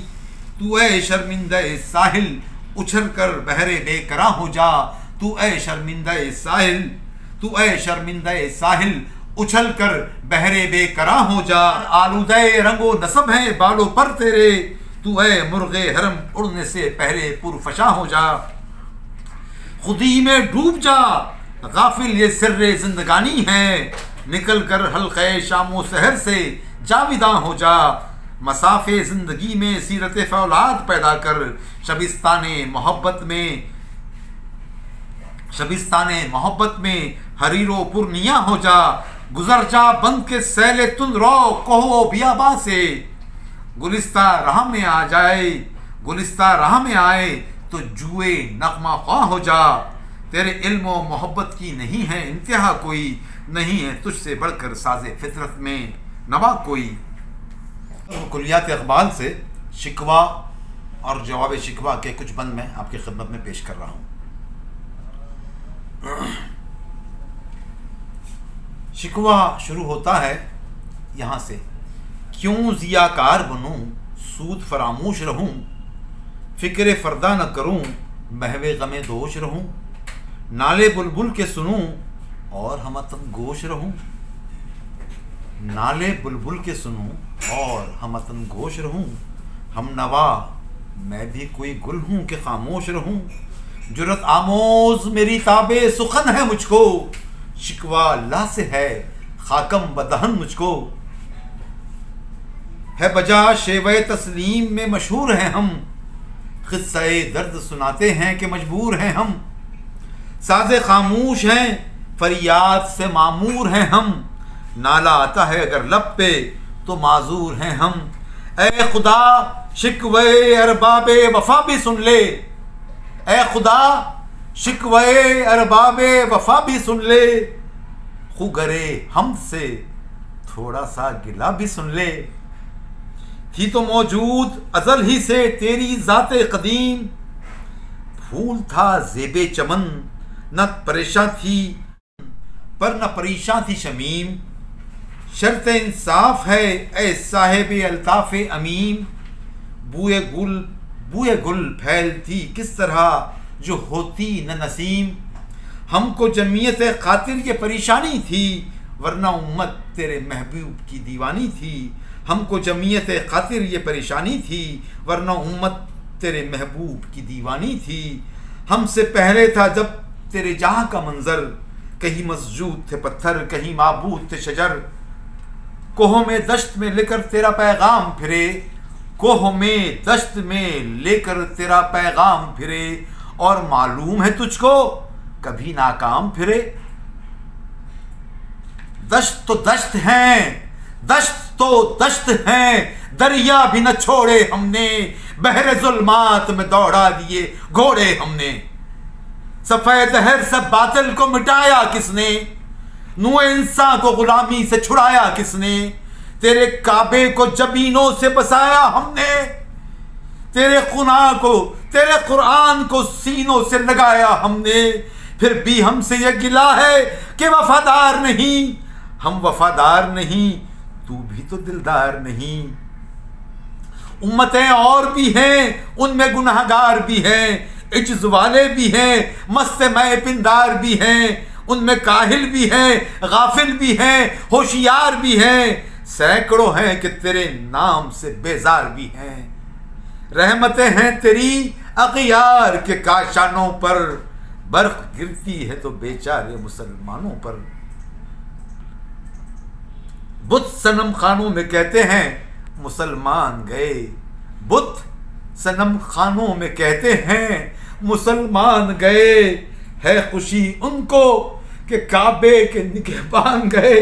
तू ए शर्मिंदा साहिल उछल कर बहरे बेकरा हो जा। तू ए शर्मिंदा साहिल, तू ए शर्मिंदा साहिल उछल कर बहरे बेकरा हो जा। आलूदे रंगो नसब है बालों पर तेरे, तू है मुर्गे हरम उड़ने से पहले पुरफशा हो जा। खुदी में डूब जा गाफिल ये सिर्रे जिंदगानी है, निकल कर हल्क़े शामो सहर से जाविदा हो जा। मसाफ़े ज़िंदगी में सीरत फ़ौलाद पैदा कर, शबिस्ताने मोहब्बत में, शबिस्ताने मोहब्बत में हरीरो पुरनिया हो जा। गुजर जा बंद के सैले तुन रो कहो बियाबा से, गुलिस्ता राह में आ जाए, गुलिस्ता राह में आए तो जुए नगमा ख्वाह हो जा। तेरे इल्म व मोहब्बत की नहीं है इंतहा कोई, नहीं है तुझसे बढ़कर साज़े फितरत में नवा कोई। कुलियात इक़बाल से शिकवा और जवाब शिकवा के कुछ बंद मैं आपकी खिदमत में पेश कर रहा हूँ। शिकवा शुरू होता है यहाँ से, क्यों ज़ियाकार बनूँ सूद फरामोश रहूँ, फ़िक्र फ़रदा न करूँ महवे गमे दोष रहूं, नाले बुलबुल के सुनूं और हमतन गोश रहूं। नाले बुलबुल के सुनूं और हमतन गोश रहूं। हम नवा मैं भी कोई गुल हूं कि खामोश रहूं। जुरत आमोज मेरी ताबे सुखन है मुझको, शिकवा अल्लाह से है खाकम बदहन मुझको। है बजा शेवे तस्लीम में मशहूर हैं हम, क़िस्सा-ए दर्द सुनाते हैं कि मजबूर हैं हम। साज़े खामोश हैं फरियाद से मामूर हैं हम, नाला आता है अगर लब पे तो माजूर हैं हम। ए खुदा शिकवे अरबाबे वफा भी सुन ले, ए खुदा शिकवे अरबाबे वफा भी सुन ले। खुगरे हमसे थोड़ा सा गिला भी सुन ले। थी तो मौजूद अज़ल ही से तेरी ज़ाते क़दीम, फूल था ज़ेबे चमन न परेशान थी पर न परेशान थी शमीम। शर्त इंसाफ है ए साहिब अल्ताफ़ अमीम, बूए गुल फैलती किस तरह जो होती न नसीम। हमको जमीयत खातिर ये परेशानी थी वरना उम्मत तेरे महबूब की दीवानी थी। हमको जमीयत खातिर ये परेशानी थी वरना उम्मत तेरे महबूब की दीवानी थी। हमसे पहले था जब तेरे जहाँ का मंजर, कहीं मस्जूद थे पत्थर कहीं माबूद थे शजर। कोहों में दश्त में लेकर तेरा पैगाम फिरे, कोहों में दश्त में लेकर तेरा पैगाम फिरे। और मालूम है तुझको कभी नाकाम फिरे। दश्त तो दश्त हैं, दश्त तो दश्त हैं, दरिया भी न छोड़े हमने। बहरे जुल्मात में दौड़ा दिए घोड़े हमने। सफेद दहर से बातिल को मिटाया किसने, नूए इंसान को गुलामी से छुड़ाया किसने। तेरे काबे को जबीनों से बसाया हमने, तेरे खुना को तेरे कुरान को सीनों से लगाया हमने। फिर भी हमसे यह गिला है कि वफादार नहीं, हम वफादार नहीं तू भी तो दिलदार नहीं। उम्मतें और भी हैं उनमें गुनाहगार भी हैं, इज्ज़ वाले भी हैं मस्त मैं पिंदार भी हैं। उनमें काहिल भी हैं गाफिल भी हैं होशियार भी हैं, सैकड़ों हैं कि तेरे नाम से बेजार भी हैं। रहमतें हैं तेरी अगियार के काशानों पर, बर्फ गिरती है तो बेचारे मुसलमानों पर। बुत सनम खानों में कहते हैं मुसलमान गए, बुत सनम खानों में कहते हैं मुसलमान गए। है खुशी उनको कि काबे के निगहबान गए।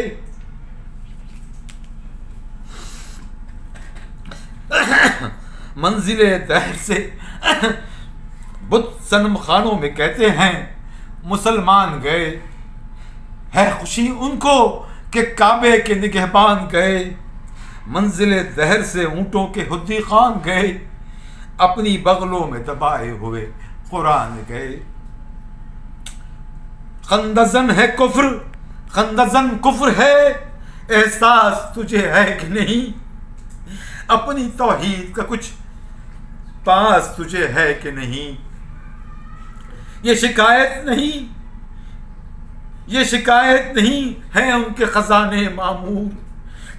मंजिले दहर से बुत सनम खानों में कहते हैं मुसलमान गए। है खुशी उनको कि काबे के निगहबान गए। मंजिले दहर से ऊँटों के हुद्दी खान गए, अपनी बगलों में दबाए हुए कुरान गए। खंदजन है कुफ्र, खंदजन कुफ्र है, एहसास तुझे है कि नहीं। अपनी तौहीद का कुछ पास तुझे है कि नहीं। ये शिकायत नहीं, ये शिकायत नहीं है उनके खजाने मामूर,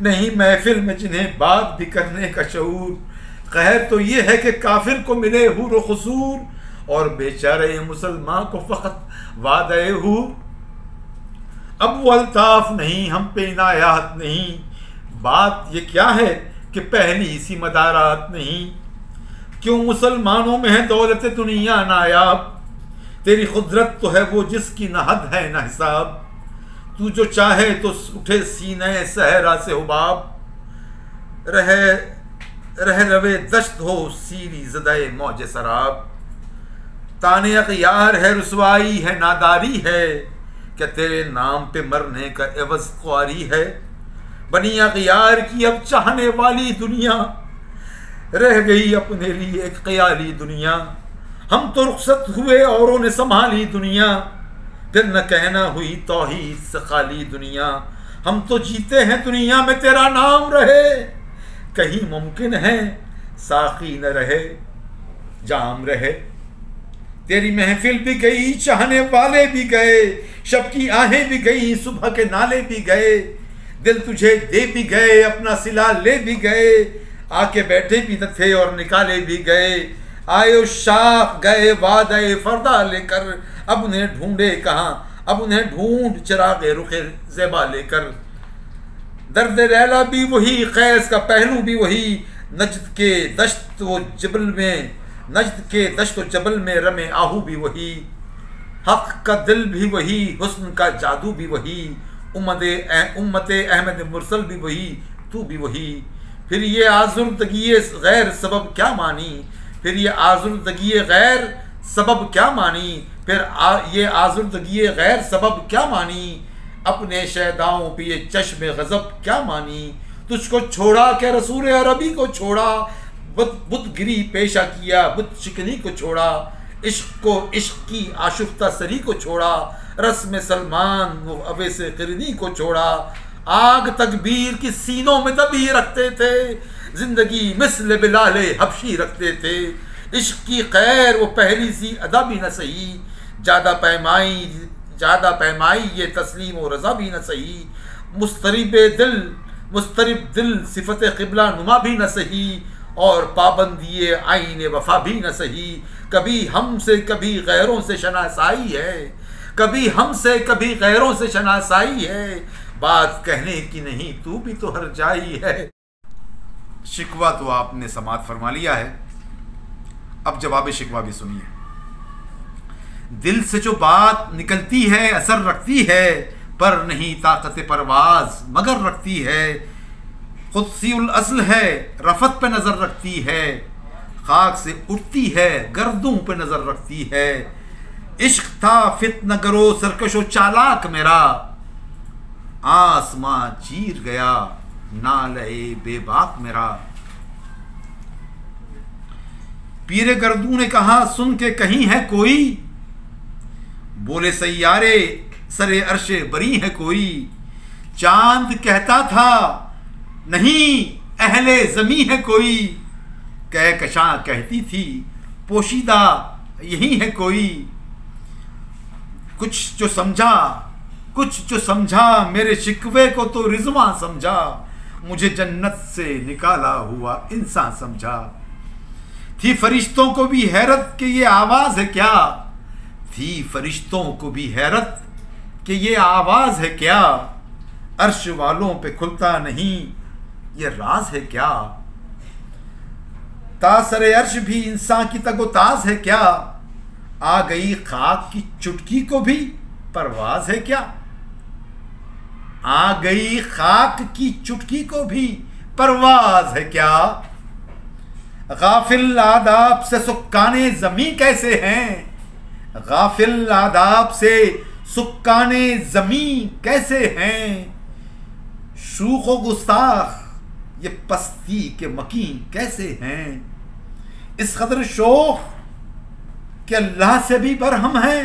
नहीं महफिल में जिन्हें बात भी करने का शऊर। खैर तो ये है कि काफिर को मिले हुर खुसूर, और बेचारे मुसलमान को फकत वादे हूर। अब वो अल्ताफ नहीं हम पे इनायात नहीं, बात ये क्या है कि पहली सी मदारात नहीं। क्यों मुसलमानों में है दौलत दुनिया नायाब, तेरी कुदरत तो है वो जिसकी न हद है न हिसाब। तू जो चाहे तो उठे सीने सहरा से हुबाब, रह रवे दश्त हो सीरी ज़दाए मौज सराब। ताने अक़यार है रुसवाई है नादारी है, क्या तेरे नाम पे मरने का एवज़ ख्वारी है। बनी अग़यार की अब चाहने वाली दुनिया, रह गई अपने लिए एक ख़याली दुनिया। हम तो रुखसत हुए औरों ने संभाली दुनिया, फिर न कहना हुई तौहीद से खाली दुनिया। हम तो जीते हैं दुनिया में तेरा नाम रहे, कहीं मुमकिन है साक़ी न रहे जाम रहे। तेरी महफिल भी गई, चाहने वाले भी गए, शब की आहें भी गई, सुबह के नाले भी गए, दिल तुझे दे भी गए, अपना सिला ले भी गए, आके बैठे भी न थे और निकाले भी गए। आयो शाख गए वादे फरदा लेकर, अब उन्हें ढूंढे कहाँ, अब उन्हें ढूंढ चिरागे रुखे ज़ेबा लेकर। दर्द लैला भी वही, कैस का पहलू भी वही, नजद के दश्त व जबल में, नजद के दश्त व जबल में रमे आहू भी वही, हक का दिल भी वही, हुस्न का जादू भी वही, उम्मत अहमद मुरसल भी वही, तू भी वही। फिर ये आज़ुर्दगी गैर सबब क्या मानी, फिर ये आज़ुर्दगी गैर सबब क्या मानी, फिर ये आज़ुर्दगी गैर सबब क्या मानी, अपने शैदाओं पे ये चश्मे गज़ब क्या मानी। तुझको छोड़ा क्या रसूल अरबी को छोड़ा, बुतगिरी पेशा किया, बुत शिकनी को छोड़ा, इश्क को इश्क की आशुफ्ता सरी को छोड़ा, रस्म सलमान वो अवे से किरनी को छोड़ा। आग तकबीर की सीनों में दबी रखते थे, जिंदगी मिस्ल बिलाले हबशी रखते थे। इश्क की खैर वो पहली सी अदा भी न सही, ज़्यादा पैमाई ये तस्लीम व रज़ा भी न सही। मुस्तरिब दिल सिफत क़िबला नुमा भी न सही, और पाबंदी आईन वफा भी न सही। कभी हमसे कभी गैरों से शनासाई है, कभी हमसे कभी गैरों से शनासाई है, बात कहने की नहीं तू भी तो हर जाई है। शिकवा तो आपने समात फरमा लिया है, अब जवाब शिकवा भी सुनिए। दिल से जो बात निकलती है असर रखती है, पर नहीं ताकत परवाज मगर रखती है। खुदसीउल अस्ल है रफत पे नज़र रखती है, खाक से उठती है गर्दों पे नज़र रखती है। इश्क था फितना करो सरकशो चालाक मेरा, आसमां चीर गया नाले बेबाक मेरा। पीरे गर्दू ने कहा सुन के कहीं है कोई, बोले सैयारे सरे अर्शे बरी है कोई। चांद कहता था नहीं अहले ज़मी है कोई, कहकशां कहती थी पोशीदा यही है कोई। कुछ जो समझा मेरे शिकवे को तो रिजवां समझा, मुझे जन्नत से निकाला हुआ इंसान समझा। थी फरिश्तों को भी हैरत कि ये आवाज़ है क्या, थी फरिश्तों को भी हैरत कि ये आवाज़ है क्या। अर्श वालों पे खुलता नहीं ये राज है क्या, तासरे अर्श भी इंसान की तगोताज है क्या। आ गई खाक की चुटकी को भी परवाज है क्या, आ गई खाक की चुटकी को भी परवाज है क्या। गाफिल आदाब से सुक्काने ज़मीं कैसे हैं, गाफिल आदाब से सुक्काने ज़मीं कैसे हैं। शूख व गुस्ताख ये पस्ती के मकीन कैसे हैं। इस कदर शोख कि अल्लाह से भी बरहम है,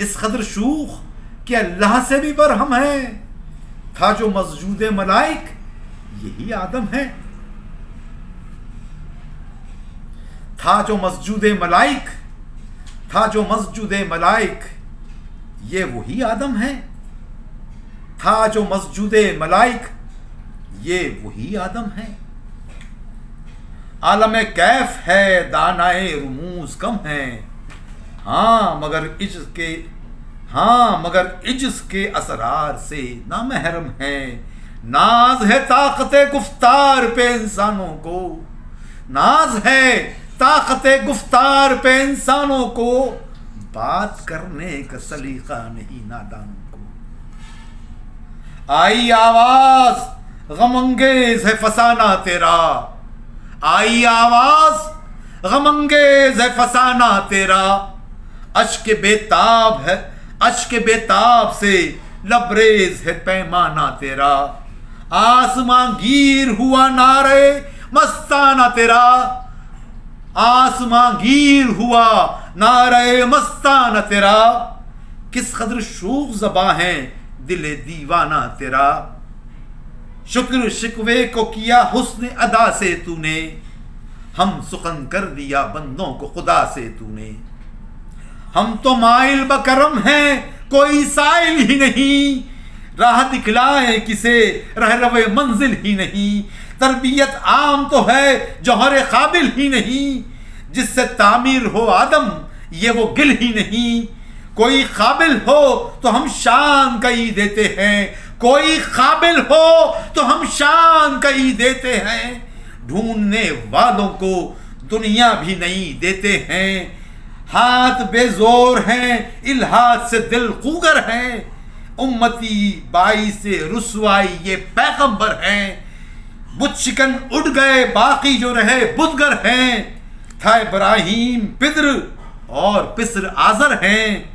इस कदर शूख कि अल्लाह से भी बरहम है। था जो मस्जूद मलाइक यही आदम है, था जो मस्जूद मलाइक, था जो मस्जूद मलाइक ये वही आदम है। था जो मस्जूद मलाइक ये वही आदम है। आलम कैफ है दानाए रुमूज कम है, हाँ मगर इज्ज के असरार से नामहरम है। नाज है ताकत गुफ्तार पे इंसानों को, नाज है ताकत गुफ्तार पे इंसानों को, बात करने का सलीका नहीं नादानों को। आई आवाज गमंगेज है फसाना तेरा, आई आवाज गमंगेज है फसाना तेरा। अश्क बेताब है, अश्क बेताब से लबरेज है पैमाना तेरा। आसमां गिर हुआ नारे मस्ताना तेरा, आसमां गिर हुआ नारे मस्ताना तेरा। किस कदर शूख ज़बां है दिले दीवाना तेरा। शुक्र शिकवे को किया हुस्न अदा से तूने, हम सुखन कर दिया बंदों को खुदा से तूने। हम तो माइल बकरम हैं, कोई साइल ही नहीं, राह दिखलाए किसे रह रवे मंजिल ही नहीं। तरबियत आम तो है जौहर काबिल ही नहीं, जिससे तामीर हो आदम ये वो गिल ही नहीं। कोई काबिल हो तो हम शान कई देते हैं, कोई काबिल हो तो हम शान कई देते हैं। ढूंढने वालों को दुनिया भी नहीं देते हैं। हाथ बेजोर हैं, इल्हाद से दिल खूगर हैं। उम्मती बाई से रुसवाई ये पैगंबर हैं। बुत शिकन उड़ गए बाकी जो रहे बुदगर हैं। था इब्राहीम पिद्र और पिस्र आजर हैं।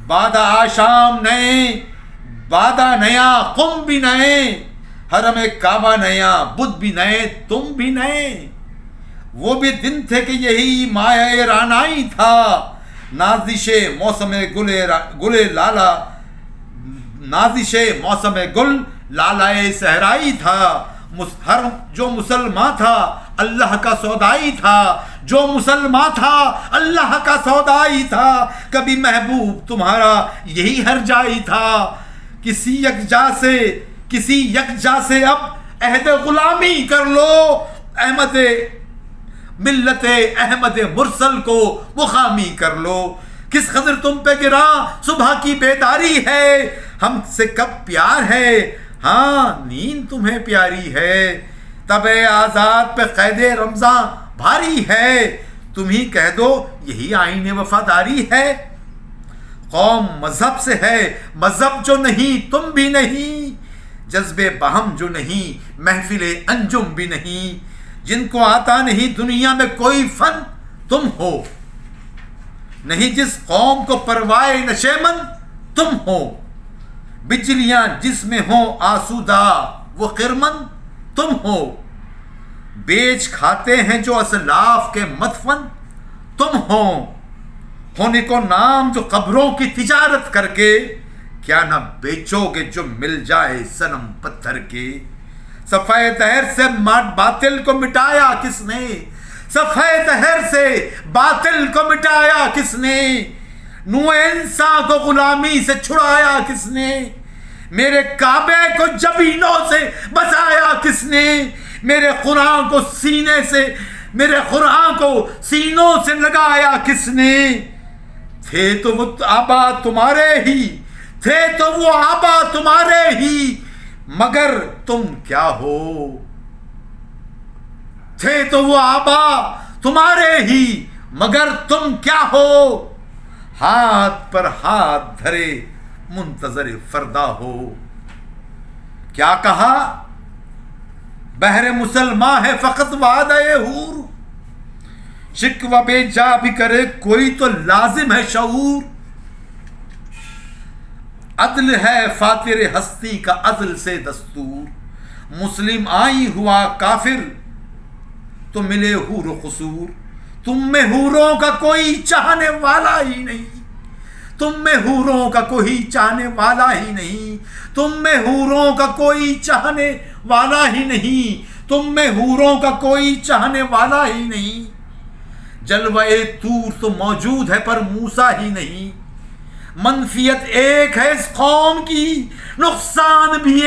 बादा आशाम नए, बादा नया, कुम भी नए, हरम काबा नया, बुद्ध भी नए, तुम भी नए। वो भी दिन थे कि यही माया रानाई था। नाजिशे मौसम गुले लाला, नाजिशे मौसम गुल लालाए सहराई था। हर जो मुसलमान था अल्लाह का सौदाई था, जो मुसलमान था अल्लाह का सौदाई था। कभी महबूब तुम्हारा यही हर जाई था। किसी यकजा से अब अहद गुलामी कर लो। अहमद मिल्लत अहमद मुरसल को मुखामी कर लो। किस कदर तुम पे गिरा सुबह की बेदारी है। हमसे कब प्यार है, हाँ नींद तुम्हें प्यारी है। तब आजाद पे कैदे रमज़ां भारी है। तुम ही कह दो यही आईने वफादारी है। कौम मजहब से है, मजहब जो नहीं तुम भी नहीं। जज्बे बहम जो नहीं, महफिले अंजुम भी नहीं। जिनको आता नहीं दुनिया में कोई फन तुम हो नहीं। जिस कौम को परवाए नशेमन तुम हो। बिजलियां जिसमें हो आसूदा वो किरमन तुम हो। बेच खाते हैं जो असलाफ के मदफन तुम हो। होने को नाम जो कब्रों की तिजारत करके, क्या ना बेचोगे जो मिल जाए सनम पत्थर के। सफेद तहर से बातिल को मिटाया किसने, सफेद तहर से बातिल को मिटाया किसने। नूए इंसान को गुलामी से छुड़ाया किसने। मेरे काबे को जबीनों से बचाया किसने। मेरे कुरान को सीनों से लगाया किसने। थे तो वो आबा तुम्हारे ही, थे तो वो आबा तुम्हारे ही, मगर तुम क्या हो। थे तो वो आबा तुम्हारे ही, मगर तुम क्या हो। हाथ पर हाथ धरे मुंतजर फरदा हो। क्या कहा बहरे मुसलमान है फकत वादे हूर। शिकवा बेजा भी करे कोई तो लाजिम है शऊर। अदल है फातिर हस्ती का अदल से दस्तूर। मुस्लिम आई हुआ काफिर तो मिले हूर कसूर। तुम में हूरों का कोई चाहने वाला ही नहीं। तुम में हूरों का कोई चाहने वाला ही नहीं। तुम में हूरों का कोई चाहने वाला ही नहीं। तुम में हूरों का कोई चाहने वाला ही नहीं। जलवाए तूर तो मौजूद है पर मूसा ही नहीं। मनफियत एक है इस कौम की, नुकसान भी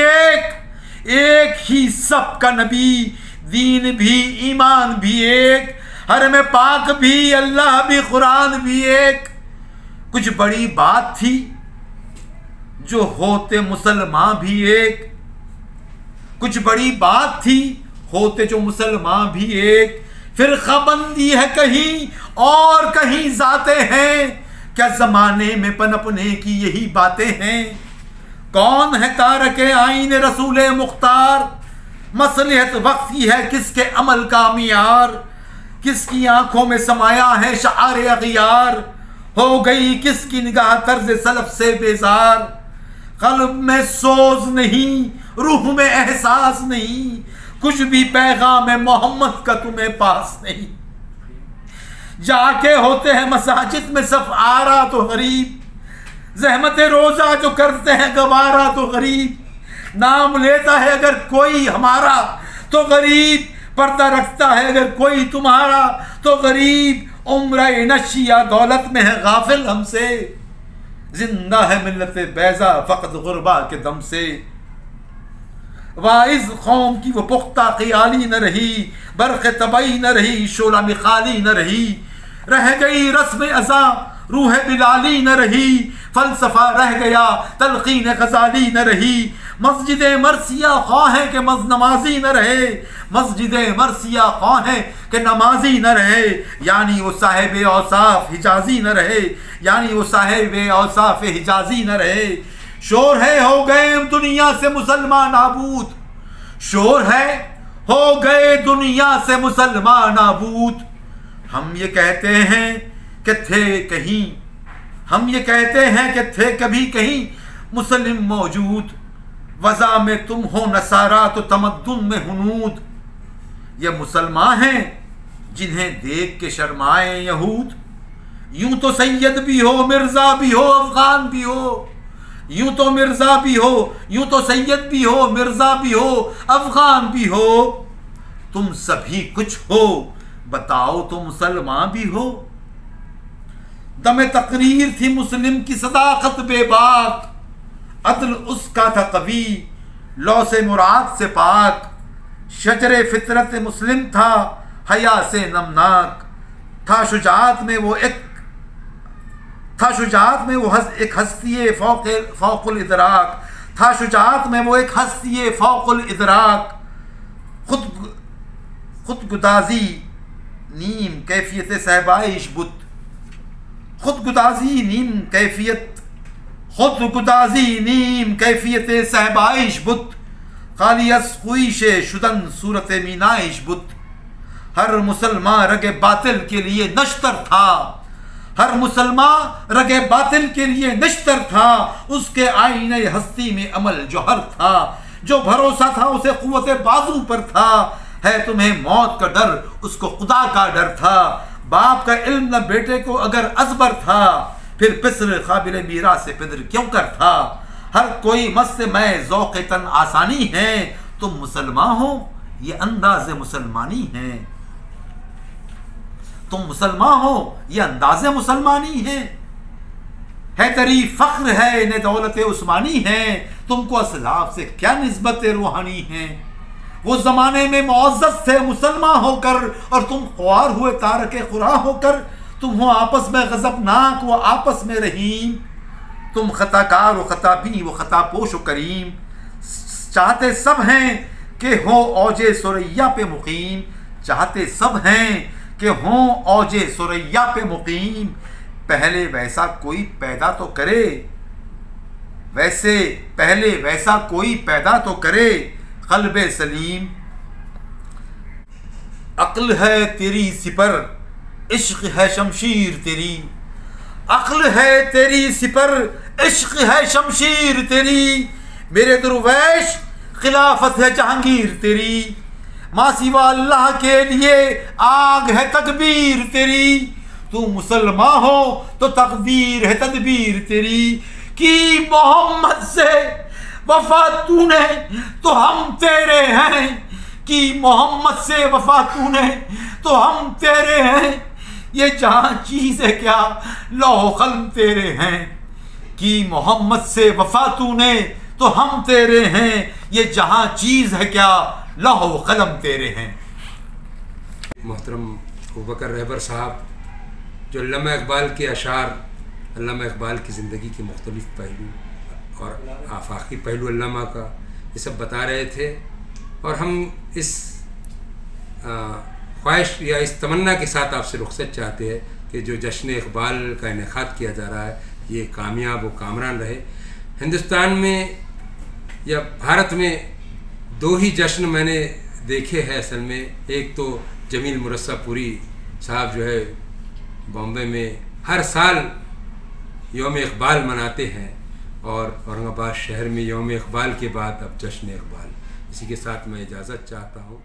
एक ही सबका नबी, दीन भी ईमान भी एक, हरम पाक भी अल्लाह भी कुरान भी एक। कुछ बड़ी बात थी जो होते मुसलमान भी एक। कुछ बड़ी बात थी होते जो मुसलमान भी एक। फिरकाबंदी है कहीं और कहीं जाते हैं। क्या जमाने में पनपने की यही बातें हैं। कौन है तारके आईने रसूले मुख्तार। मसलिहत वक्ती है किसके अमल का मियार। किसकी आंखों में समाया है शार अगियार। हो गई किसकी निगाह तर्ज सलफ से बेजार। कल्ब में सोज नहीं, रूह में एहसास नहीं। कुछ भी पैगाम मोहम्मद का तुम्हें पास नहीं। जाके होते हैं मसाजिद में सफ आरा तो गरीब। जहमत रोजा जो करते हैं गवारा तो गरीब। नाम लेता है अगर कोई हमारा तो गरीब। पर्दा रखता है अगर कोई तुम्हारा तो गरीब। उम्र नशिया दौलत में है गाफिल हमसे, जिंदा है मिल्लत बैजा फकत गुरबा के दम से। वाइज कौम की वो पुख्ता ख्याली न रही, बरक़ तबई न रही, शोला मिखाली न रही, रह गई रस्म अज़ा रूह बिलाली न रही, फलसफा रह गया तलक़ीन ग़ज़ाली न रही। मस्जिद मरसिया ख्वाह है कि नमाजी न रहे, मस्जिद मरसिया ख्वाह है कि नमाजी न रहे, यानी वो साहिब औसाफ हिजाजी न रहे, यानी वो साहिब औसाफ हिजाजी न रहे। शोर है हो गए दुनिया से मुसलमान नाबूद, शोर है हो गए दुनिया से मुसलमान नाबूद। हम ये कहते हैं कि थे कहीं, हम ये कहते हैं कि थे कभी कहीं मुस्लिम मौजूद, वज़ा में तुम हो नसारा तो तमद्दुन में हुनूद। ये मुसलमान हैं जिन्हें देख के शर्माए यहूद, यूं तो सैयद भी हो मिर्ज़ा भी हो अफगान भी हो, यूं तो मिर्ज़ा भी हो, यूं तो सैयद भी हो मिर्ज़ा भी हो अफगान भी हो। तुम सभी कुछ हो, बताओ तो मुसलमान भी हो। दमे तकरीर थी मुस्लिम की सदाकत बेबाक, अदल उसका था कवी लौ से मुराद से पाक। शजरे फितरत मुस्लिम था हया से नमनाक, था शुजात में वो एक एक हस्ती फौकुल इदराक, था शुजात में वो एक हस्ती फौकुल इदराक। खुद गुदाजी नीम कैफियत सहबाइश बुत, खुद गुदाजी नीम कैफियत सहबाइश बुत। खालियस खुईशे शुदन सूरत मीनाइश बुत। हर मुसलमान रगे बातिल के लिए नश्तर था, हर मुसलमान रगे बातिल के लिए नश्तर था। उसके आईने हस्ती में अमल जौहर था, जो भरोसा था उसे कुव्वत बाजू पर था। है तुम्हें मौत का डर, उसको खुदा का डर था। बाप का इल्म न बेटे को अगर अजबर था, फिर पिस्र काबिल मीरा से पिदर क्यों कर था। हर कोई मस्त मैं ज़ौक़ तन आसानी है, तुम मुसलमान हो ये अंदाज़ मुसलमानी है। तुम मुसलमान हो ये अंदाज़ मुसलमानी है तेरी फ़ख्र है ने दौलत उस्मानी है। तुमको असलाफ से क्या निस्बत रूहानी है। वो ज़माने में मुअज़्ज़ज़ थे मुसलमान होकर, और तुम ख्वार हुए तारक खुरा होकर। तुम हो आपस में गज़बनाक वो आपस में रहीम, तुम खताकार व खताबी व खतापोश व करीम। चाहते सब हैं कि हो औजे सुरैया पे मुकीम, चाहते सब हैं कि हों औजे सुरैया पे मुकीम। पहले वैसा कोई पैदा तो करे, वैसे पहले वैसा कोई पैदा तो करे क़ल्बे सलीम। अक्ल है तेरी सिपर, इश्क है शमशीर तेरी। अक्ल है तेरी सिपर, इश्क है शमशीर तेरी। मेरे दुर्वैश खिलाफत है जहांगीर तेरी। माँ सिवा अल्लाह के लिए आग है तकबीर तेरी। तू मुसलमान हो तो तकदीर है तदबीर तेरी। कि मोहम्मद से वफा तूने तो हम तेरे हैं, कि मोहम्मद से वफा तूने तो हम तेरे हैं। ये जहाँ चीज़ है क्या लौह कलम तेरे हैं, कि मोहम्मद से वफा तूने तो हम तेरे हैं। ये जहाँ चीज़ है क्या लौह कलम तेरे हैं। मोहतरम अबू बकर रहबर साहब जो अल्लामा इकबाल के अशार, अल्लामा इकबाल की ज़िंदगी के मुख्तलिफ़ पहलू और आफाकी पहलू अल्लामा का ये सब बता रहे थे। और हम इस ख्वाहिश या इस तमन्ना के साथ आपसे रुखसत चाहते हैं कि जो जश्न इकबाल का इनेकाद किया जा रहा है ये कामयाब व कामरान रहे। हिंदुस्तान में या भारत में दो ही जश्न मैंने देखे हैं असल में। एक तो जमील मुरस्सापुरी साहब जो है बॉम्बे में हर साल यौम इकबाल मनाते हैं, और औरंगाबाद शहर में यौम इकबाल के बाद अब जश्न इकबाल। इसी के साथ मैं इजाज़त चाहता हूँ।